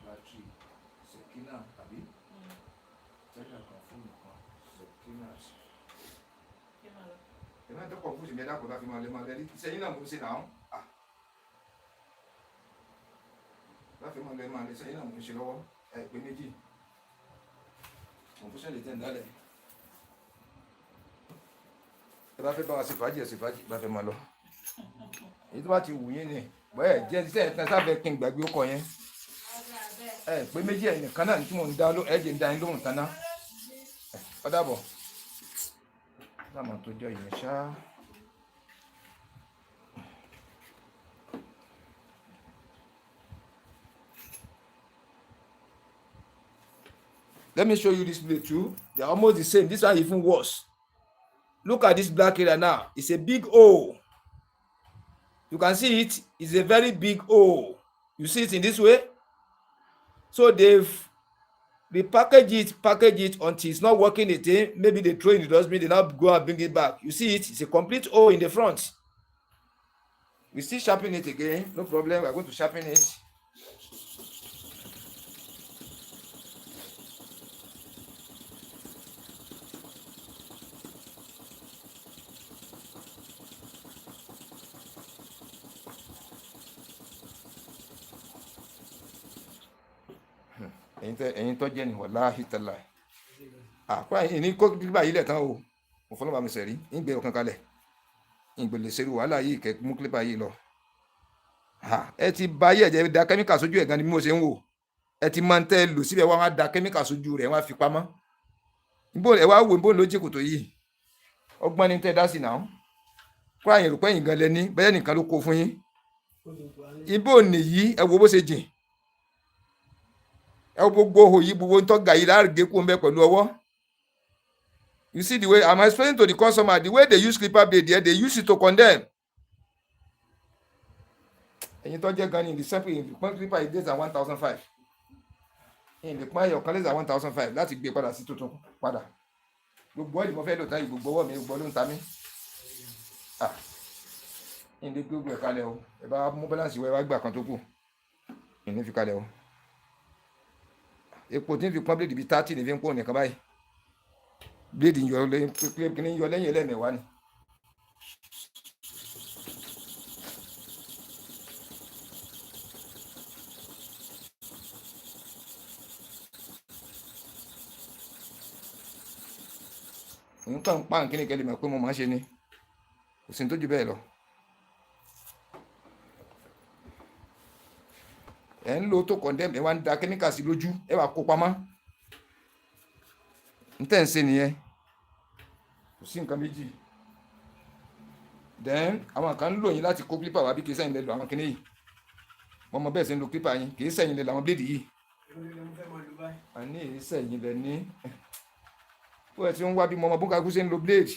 bátìrì Sekina àbí. Tẹ́lẹ̀ kan fún mi kan Sekina. Ẹ máa ń tọ́kọ̀ fún ìṣẹ̀lẹ̀ dákun láti máa lé máa lẹ́rí. Ìṣẹ̀yìn náà mo ń ṣe náà. láfi mọ́ lẹ́ẹ̀ máa lè sẹ́yìn náà mo ṣe lọ́wọ́ pé méjì mo tún ṣẹlẹ̀ tẹ̀ ń dálẹ̀ ẹ bá fẹ́ bá wa ṣe fàájì ẹ̀ ṣe fàájì bá fẹ́ máa lọ èyí tó bá ti wù yín ni bẹ́ẹ̀ jẹ́ iṣẹ́ ìtàn sáfẹ́ kí n gbàgbé ó kọ yẹn pé méjì ẹ̀ nìkan náà tí mò ń dá ẹ̀jẹ̀ ń dá yín lóhùn tán ná ó dàbọ̀ láàmú tó jọ ìyẹn ṣáá. Let me show you this blade too. They're almost the same. This one even worse. Look at this black area now. It's a big hole. You can see it. It's a very big hole. You see it in this way? So they package it until it's not working again. Maybe they throw it in the dustbin. They now go and bring it back. You see it? It's a complete hole in the front. We still sharpen it again. No problem. We're going to sharpen it. ẹ̀yin tó jẹ́ ni wàláhì tàlá àpá ẹ̀yin ní kó kílíbà yìí lẹ̀ tán o mo fọlọ́ bá mi sẹ̀rí ń gbé ọkàn kalẹ̀ ń gbèlè ṣerú wàhálà yìí kẹ́ mú kílíbà yìí lọ. ẹ ti ba ayé ẹ̀jẹ̀ da kẹ́míkà sójú ẹ̀ gan ni bí mo ṣe ń wò ẹ ti máa ń tẹ́ lò síbẹ̀ wọ́n á da kẹ́míkà sójú rẹ̀ wọ́n á fi pamọ́ ẹ wá wò bó ló jẹ́ kòtò yìí ọgbọ́n ni tẹ́ dá sí náà kó àyìn rò pẹ́yìn gan lẹ́ni bẹ́ẹ̀ nìkan ló kó fún yín ibo nìyí ẹ wo bó ṣe jìn gbogbo òyì gbogbo ń tọ́ga yìí láàrín gé kó ń bẹ pẹ̀lú ọwọ́. You see the way I'm explaining to the customer the way they use clipper blade there, they use it to condemn. ẹ̀yin tó jẹ́ gan ni in the sample in the point clipper is less than 1,500 in the point ọ̀kan less than 1,500 láti gbé padà sí tuntun padà gbogbo ọ̀dì mo fẹ́ lò tán yìí gbogbo ọwọ́ mi gbogbo ló ń ta mí. in the gbogbo ẹ̀ kalẹ̀ o ẹ bá mú balance wẹ́ wá gbà kan tó kù ìní fi kalẹ̀ o. Epo tí ń fi pọ́n bíléèdì bíi 30 ní fi ń pọ̀ nìkan báyìí bíléèdì ń yọ lẹ́yìn ẹlẹ́mẹ̀wá ni. nǹkan pa nǹkan ní kẹ́lẹ́ mọ̀ pé mo máa ń ṣe ni kò sí ní tó ju bẹ́ẹ̀ lọ. ẹ ń lo tó condemn ẹ wá ń da kẹ́míkà sí lójú ẹ wá kó pamọ́ ń tẹ̀ ń ṣe nìyẹn kò sí nǹkan méjì. then àwọn kan ń lò yín láti kó clipper wá bí kì í sẹ́yìn lẹ lọ àwọn kìnìún yìí wọ́n mọ bẹ́ẹ̀ ṣe ń lo clipper yín kì í sẹ́yìn lẹ làwọn bléèdì yìí àní èyí sẹ́yìn lẹ ní ó ẹ ti ń wá bí ọmọ búkàkú ṣe ń lo blade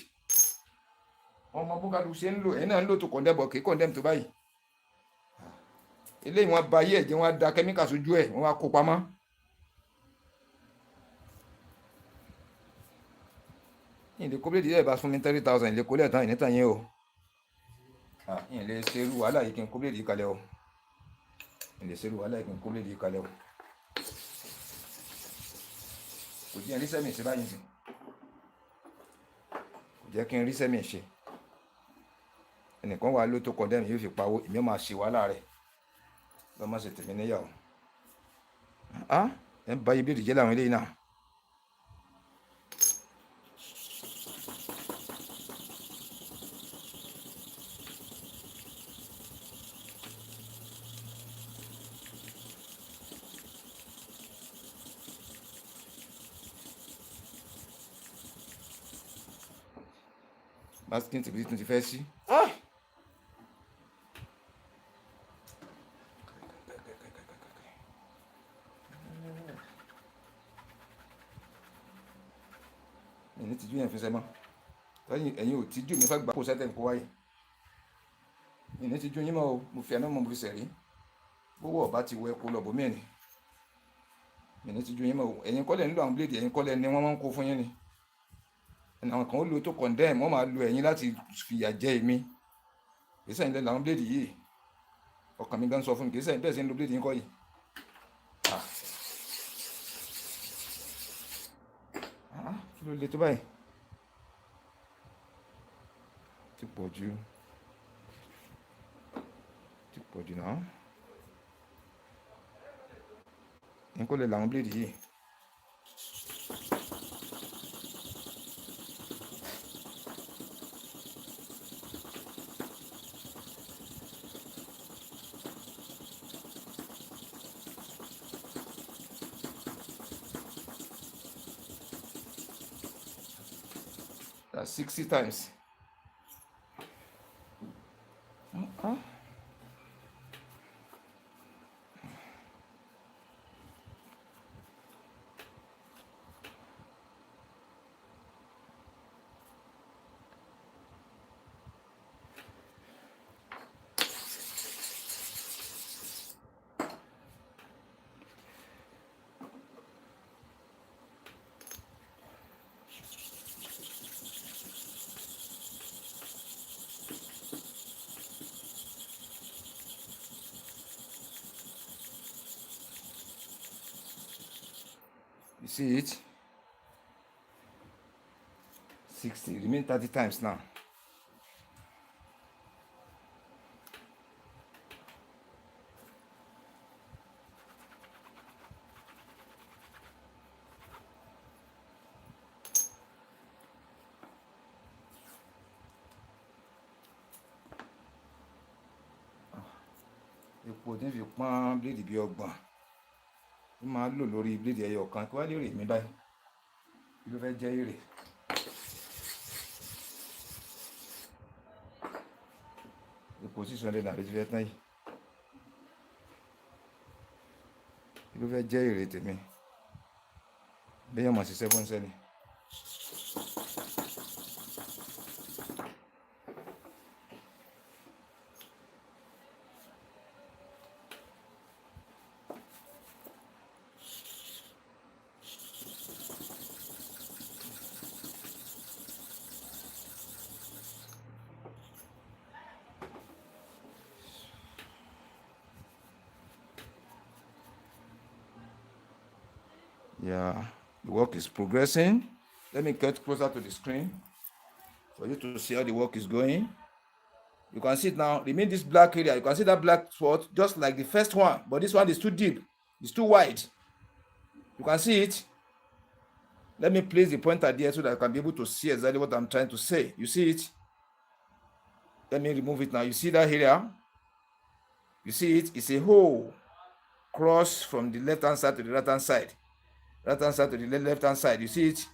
ọmọ búkàkú ṣe ń lò ẹ̀yin náà ń lò tó condemn bọ̀ kì í condemn tó báyìí eléyìí wọ́n ba ayé ẹ̀jẹ̀ wọ́n da kẹ́míkà sójú ẹ̀ wọ́n wá kó pamọ́. ìdí kó bíléèdì yẹn bá fún mi 30,000 ìlé kólẹ̀ tán ìníta yẹn o ìlé ṣerú wàhálà yìí kí n kó bíléèdì kalẹ̀ o ìlé ṣerú wàhálà yìí kí n kó bíléèdì kalẹ̀ o kò jẹ́ rí sẹ́mi ṣe báyìí sìn kò jẹ́ kí n rí sẹ́mi ṣe ẹnìkan wà ló tó condemn yóò fi pawó èmi máa ṣe wàhálà rẹ̀ lọ́mọ ṣe tèmi níyàwó ẹ ń bá ibi ìdíjẹ́ láwọn eléyìí náà. masking tìbí tún ti fẹ́ sí. ẹ̀yin tìjú yẹn fi sẹ́ mọ́ ẹ̀yin ò tìjú mi fẹ́ gbà kó sẹ́tẹ̀ kó wáyé ẹ̀yin tìjú yín mọ́ o mo fi ẹ̀nà mọ́ mo fi sẹ̀rí gbówó ọ̀bá ti wọ ẹ̀kọ́ lọ́bọ̀ mẹ́rin ẹ̀yin tìjú yín mọ́ o ẹ̀yin kọ́lẹ̀ ń lo àwọn bíléèdì ẹ̀yin kọ́lẹ̀ ni wọ́n máa ń kó fún yín ni àwọn kan ó lo tó condemn wọ́n máa lo ẹ̀yin láti fìyà jẹ èmi kì í sẹ́yìn lẹ́nu àwọn bíléèdì yìí ọkàn mi gan sọ fún mi kì í sẹ́yìn bẹ́ẹ̀ sí ń lo bíléèdì yín kọ́ yìí. kí ló le tó báyìí ti pọ̀ jù náà n kò lè làwọn blade yìí. That's 60 times. You see it? 60, remain 30 times now. Epo tí ń fi pọ́n bíléèdì bí ọgbọ̀n ó máa lò lórí bíléèdì ẹyọ kan kí wá lè rè mí báyìí kí ló fẹ́ jẹ́ èrè. Epo 600 naira ti fẹ́ tán yìí kí ló fẹ́ jẹ́ èrè tèmi bẹ́ẹ̀ mọ̀ sí 7 sẹ́ni. Yeah, the work is progressing. Let me get closer to the screen for you to see how the work is going. You can see it now. Remain this black area. You can see that black spot just like the first one, but this one is too deep. It's too wide. You can see it. Let me place the pointer there so that I can be able to see exactly what I'm trying to say. You see it? Let me remove it now. You see that area? You see it? It's a hole cross from the left hand side to the right hand side. Right hand side to the left hand side. You see it?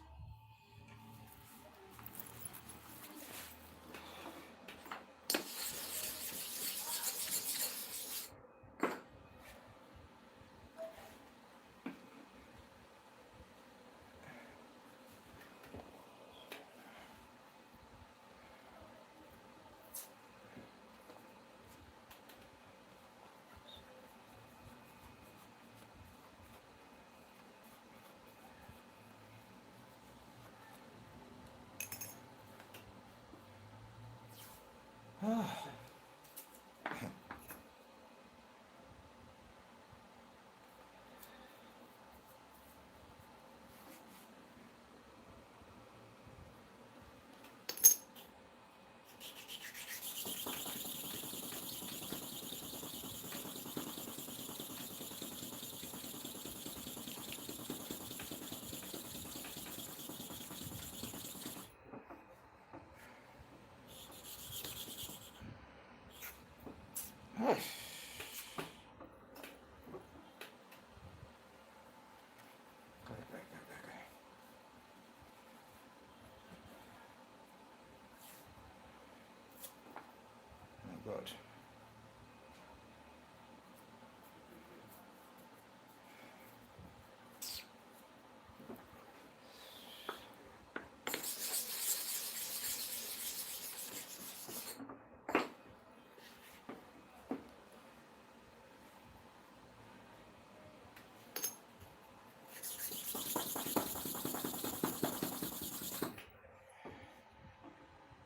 God.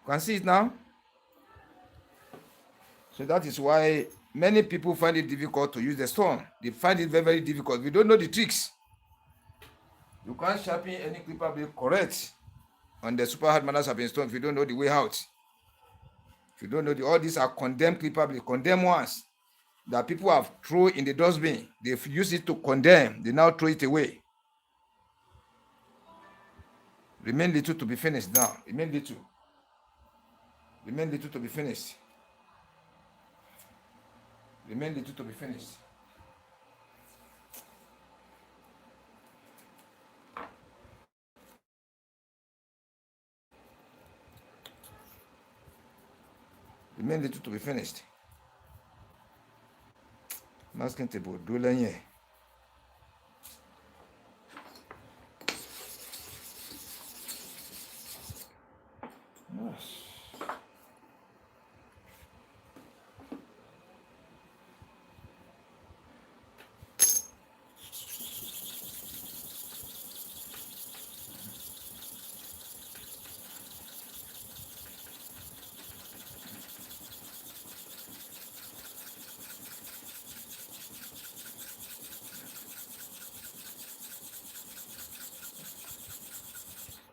You can see it now? So that is why many people find it difficult to use the stone. They find it very, very difficult. We don't know the tricks. You can't sharpen any clipper blade correct on the super hard manners sharpening stone if you don't know the way out. If you don't know all these are condemned clipper blades, condemned ones. that people have thrown in the dustbin. They've used it to condemn. They now throw it away. Remain little to be finished now. Remain little. Remain little to be finished. Remain little to be finished. Remain little to be finished. Masking table. Do lenye. Yes.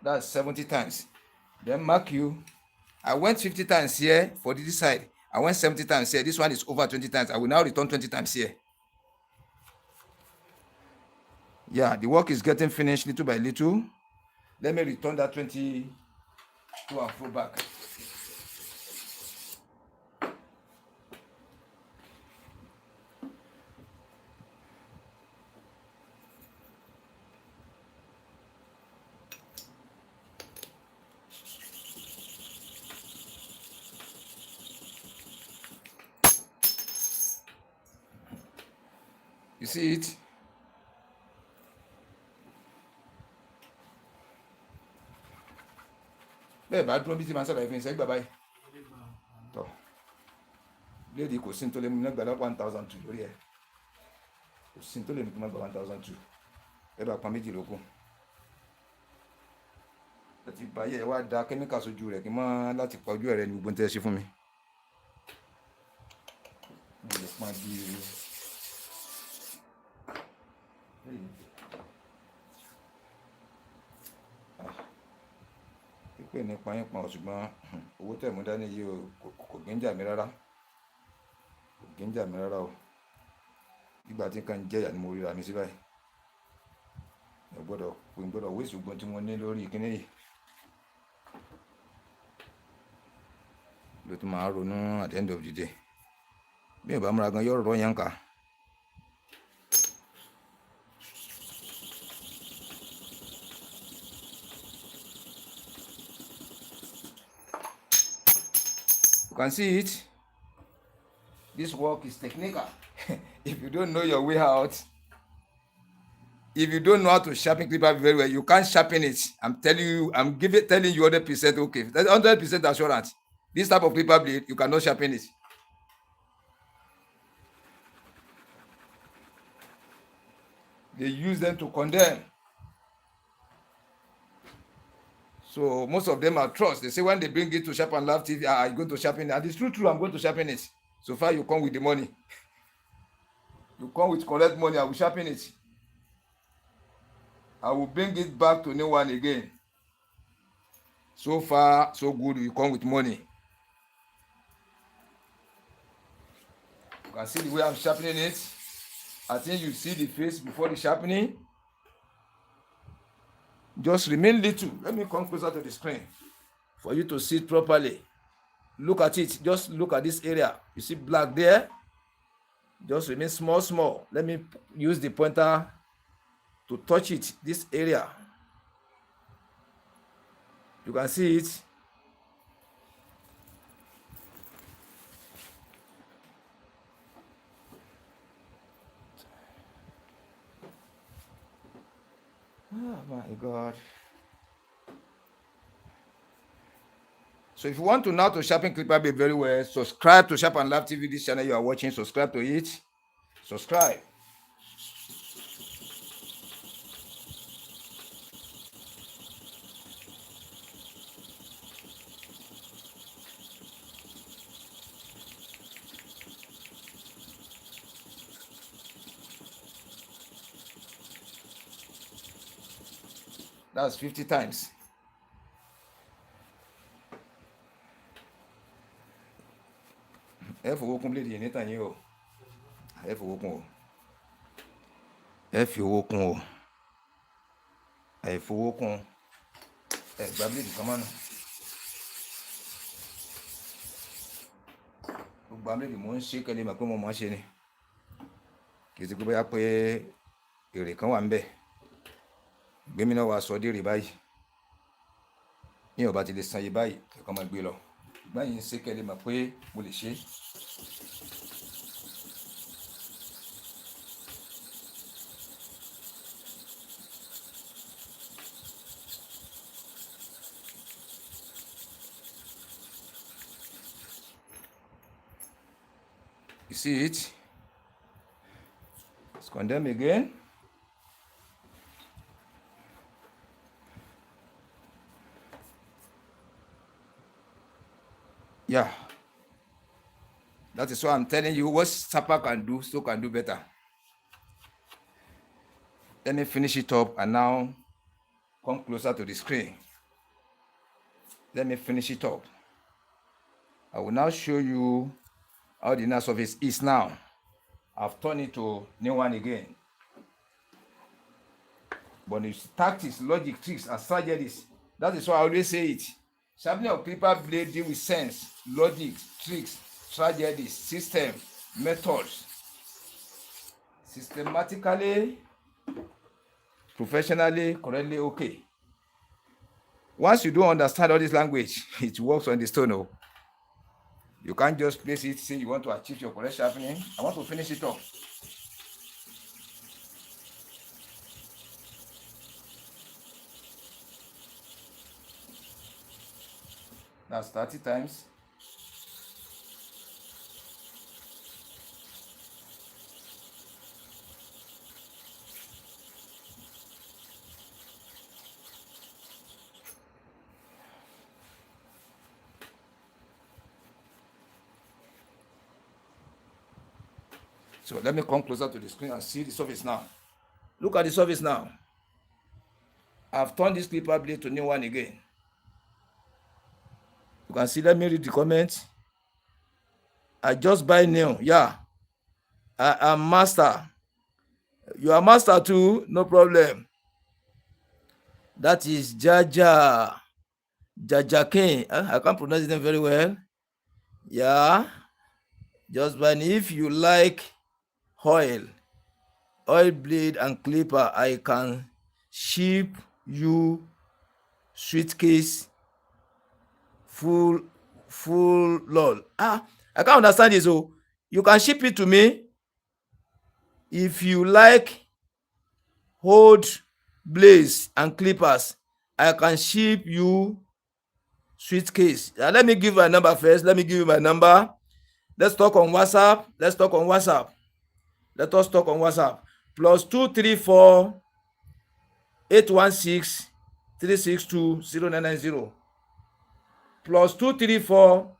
That's 70 times. Then mark you. I went 50 times here for this side. I went 70 times here. This one is over 20 times. I will now return 20 times here. Yeah, the work is getting finished little by little. Let me return that 20 to and fro back. You see it? Bẹ́ẹ̀ bá dúró bí ti máa ń sọ̀rọ̀ ẹ̀fín ṣẹ́gbà báyìí. Tọ́ léèdì kò sí ní tó lé mi nígbà lọ́pọ̀ 1,002 lórí ẹ̀. Kò sí ní tó lé mi tó máa gba 1,002. Ẹ bá pa méjì lókun. Ẹ ti báyẹ̀ ẹ wá da kẹ́míkà sójú rẹ̀ kí n má láti pa ojú ẹ̀rẹ́ ní gbogbo tẹ́ ẹ ṣe fún mi. Mo lè pọn bí pípé nípa yín pọn ṣùgbọ́n owó tẹ̀ mú dání yìí kò gíńjà mi rárá. Kò gíńjà mi rárá o. Nígbà tí nǹkan jẹ́yà ni mo ríra mi sí báyìí. Mo gbọ́dọ̀ wé ṣùgbọ́n tí mo ní lórí kíní yìí. Ló tún máa ronú at the end of the day. Bí ìbá múra gan yóò rọ̀ yẹn ká. You can see it. This work is technical. If you don't know your way out, if you don't know how to sharpen clipper very well, you can't sharpen it. I'm telling you, telling you 100% okay. That's 100% assurance. This type of clipper blade, you cannot sharpen it. They use them to condemn. So most of them are trust. They say when they bring it to Sharpen Live TV, I'm going to sharpen it. And it's true, I'm going to sharpen it. So far, you come with the money. You come with correct money, I will sharpen it. I will bring it back to new one again. So far, so good, you come with money. You can see the way I'm sharpening it. I think you see the face before the sharpening. Just remain little. Let me come closer to the screen for you to see it properly. Look at it. Just look at this area. You see black there? Just remain small. Let me use the pointer to touch it, this area. You can see it. Oh my God. So if you want to know how to sharpen clipper blade very well, subscribe to Sharpen Live TV, this channel you are watching. Subscribe to it. Subscribe. That's 50 times. Ẹ fowó kún blade yẹn níta yín o. ẹ fowó kún o, ẹ fi owó kún o, ẹ fowó kún, ẹ gba bíléèdì kan mọ́nà. Gbogbo bíléèdì mò ń ṣe kẹ́lẹ́ mọ̀ pé mo mọ̀ ọ́ ṣe ni, kì í ti pé bóyá pé èrè kan wà ń bẹ̀ gbémi náà wàá sọ dèrè báyìí ní ọba ti lè san iye báyìí kẹ́kọ̀ọ́ máa gbé lọ, ìgbà yìí ń ṣe kẹ́lẹ́ mọ̀ pé mo lè ṣe. You see it? Let's condemn again. Yeah. That is why I'm telling you what Sapa can do, so can do better. Let me finish it up and now come closer to the screen. Let me finish it up. I will now show you how the inner surface is now. I've turned it to new one again. But the tactics, logic, tricks, and strategies, that is why I always say it. Sharpening of clipper blade deal with sense, logic, tricks, strategies, system, methods. Systematically, professionally, correctly, okay. Once you don't understand all this language, it works on the stone. Oh. You can't just place it, say you want to achieve your correct sharpening. I want to finish it up. That's 30 times. So let me come closer to the screen and see the surface now. Look at the surface now. I've turned this clipper blade to new one again. You can see, let me read the comments. I just buy new. Yeah. I am master. You are master too? No problem. That is Jaja King. I can't pronounce it very well. Yeah. Just buy. If you like oil blade and clipper, I can ship you suitcase full lol. I can't understand this. So you can ship it to me. If you like hold blades and clippers, I can ship you suitcase. Let me give you my number first. Let me give you my number. Let's talk on WhatsApp. Let us talk on WhatsApp. +234 816 362 0990. +234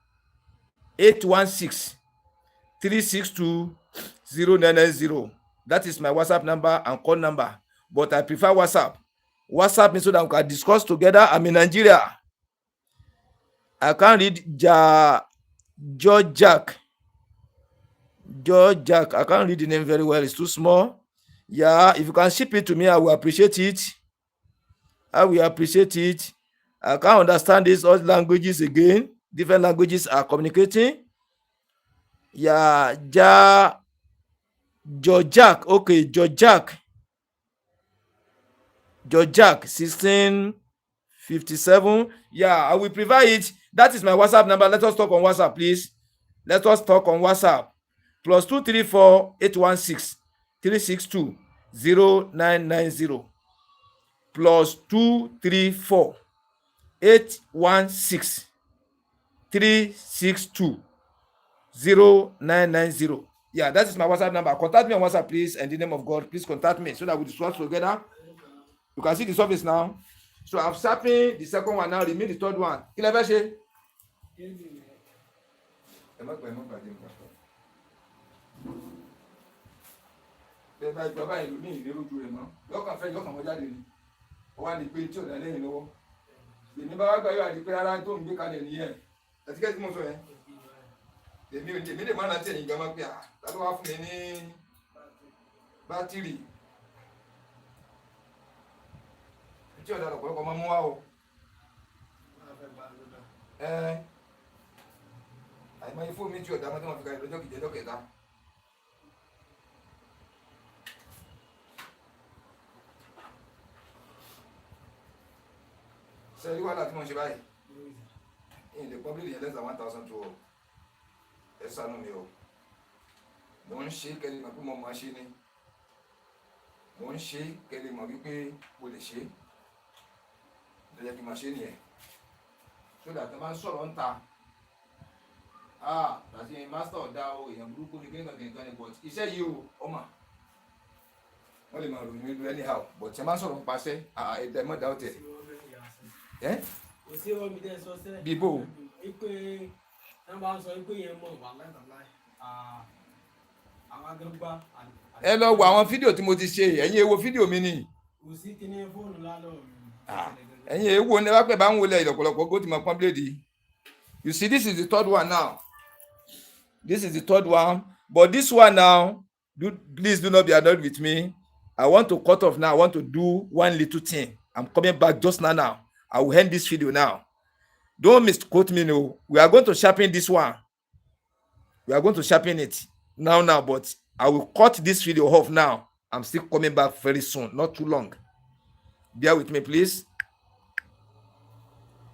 816 362 0990. That is my WhatsApp number and call number. But I prefer WhatsApp. WhatsApp means so that we can discuss together. I'm in Nigeria. I can't read George Jack. I can't read the name very well. It's too small. Yeah, if you can ship it to me, I will appreciate it. I can't understand these other languages again. Different languages are communicating. Yeah, George Jack. Okay, George Jack 1657. Yeah, I will provide it. That is my WhatsApp number. Let us talk on WhatsApp, please. Let us talk on WhatsApp. +234 816 362 0990. +234 816 362 0990. Yeah, that is my WhatsApp number. Contact me on WhatsApp, please. And in the name of God, please contact me so that we discuss together. You can see the surface now. So I'm sharpening the second one now. Remain the third one. Ìjọba ìlú ní ìlérò ju rẹ̀ mọ́ lọ́kàn fẹ́ yọkàn wọ́n jáde ni ó wá di pé tí ò dá lẹ́yìn lọ́wọ́ èmi bá wá gbà yóò àdí pé rárá tó ń gbé kalẹ̀ nìyẹn ẹ̀tíkẹ́ tí mo sọ yẹn èmi lè má rántí ẹ̀yìn gan máa pé ta ló wá fún mi ní bátìrì tí ọ̀dà ọ̀pọ̀lọpọ̀ máa mú wá o. àìmọye fóònù mi tí ọ̀dà máa tí wọ́n fi kalẹ̀ lọ́jọ́ kìí ọjọ́ kẹta. sẹ́yìn wàhálà tí wọ́n ṣe báyìí in the public yẹn less than 1,000 to ẹ ṣàánú mi o. mo ń ṣe kẹ́lẹ́ mọ̀ pé mo máa ṣe ni mo ń ṣe kẹ́lẹ́ mọ̀ wípé mo lè ṣe ló yẹ kí n máa ṣe nìyẹn so that ẹ máa ń sọ̀rọ̀ ń ta àti master ọ̀dà o èèyàn burúkú ni kíníkan kíníkan ni but iṣẹ́ yìí o ọmọ wọ́n lè máa ròyìn mi lu anyhow but ẹ máa ń sọ̀rọ̀ ń paṣẹ ẹ̀dá ẹ̀ mọ̀ dá ọ̀tẹ̀ bíbó ẹ lọ wo àwọn fídíò tí mo ti ṣe ẹ̀yin èwo fídíò mi ni ẹ̀yin èwo ní wápẹ́ bá ń wọlé ìlọ̀pọ̀lọpọ̀ kó ti máa pọ́n bíléèdì. You see, this is the third one now. This is the third one, but this one now, please do not be annoyed with me. I want to cut off now. I want to do one little thing. I'm coming back just now. I will end this video now. Don't misquote me, no. We are going to sharpen this one. We are going to sharpen it now, but I will cut this video off now. I'm still coming back very soon, not too long. Bear with me, please.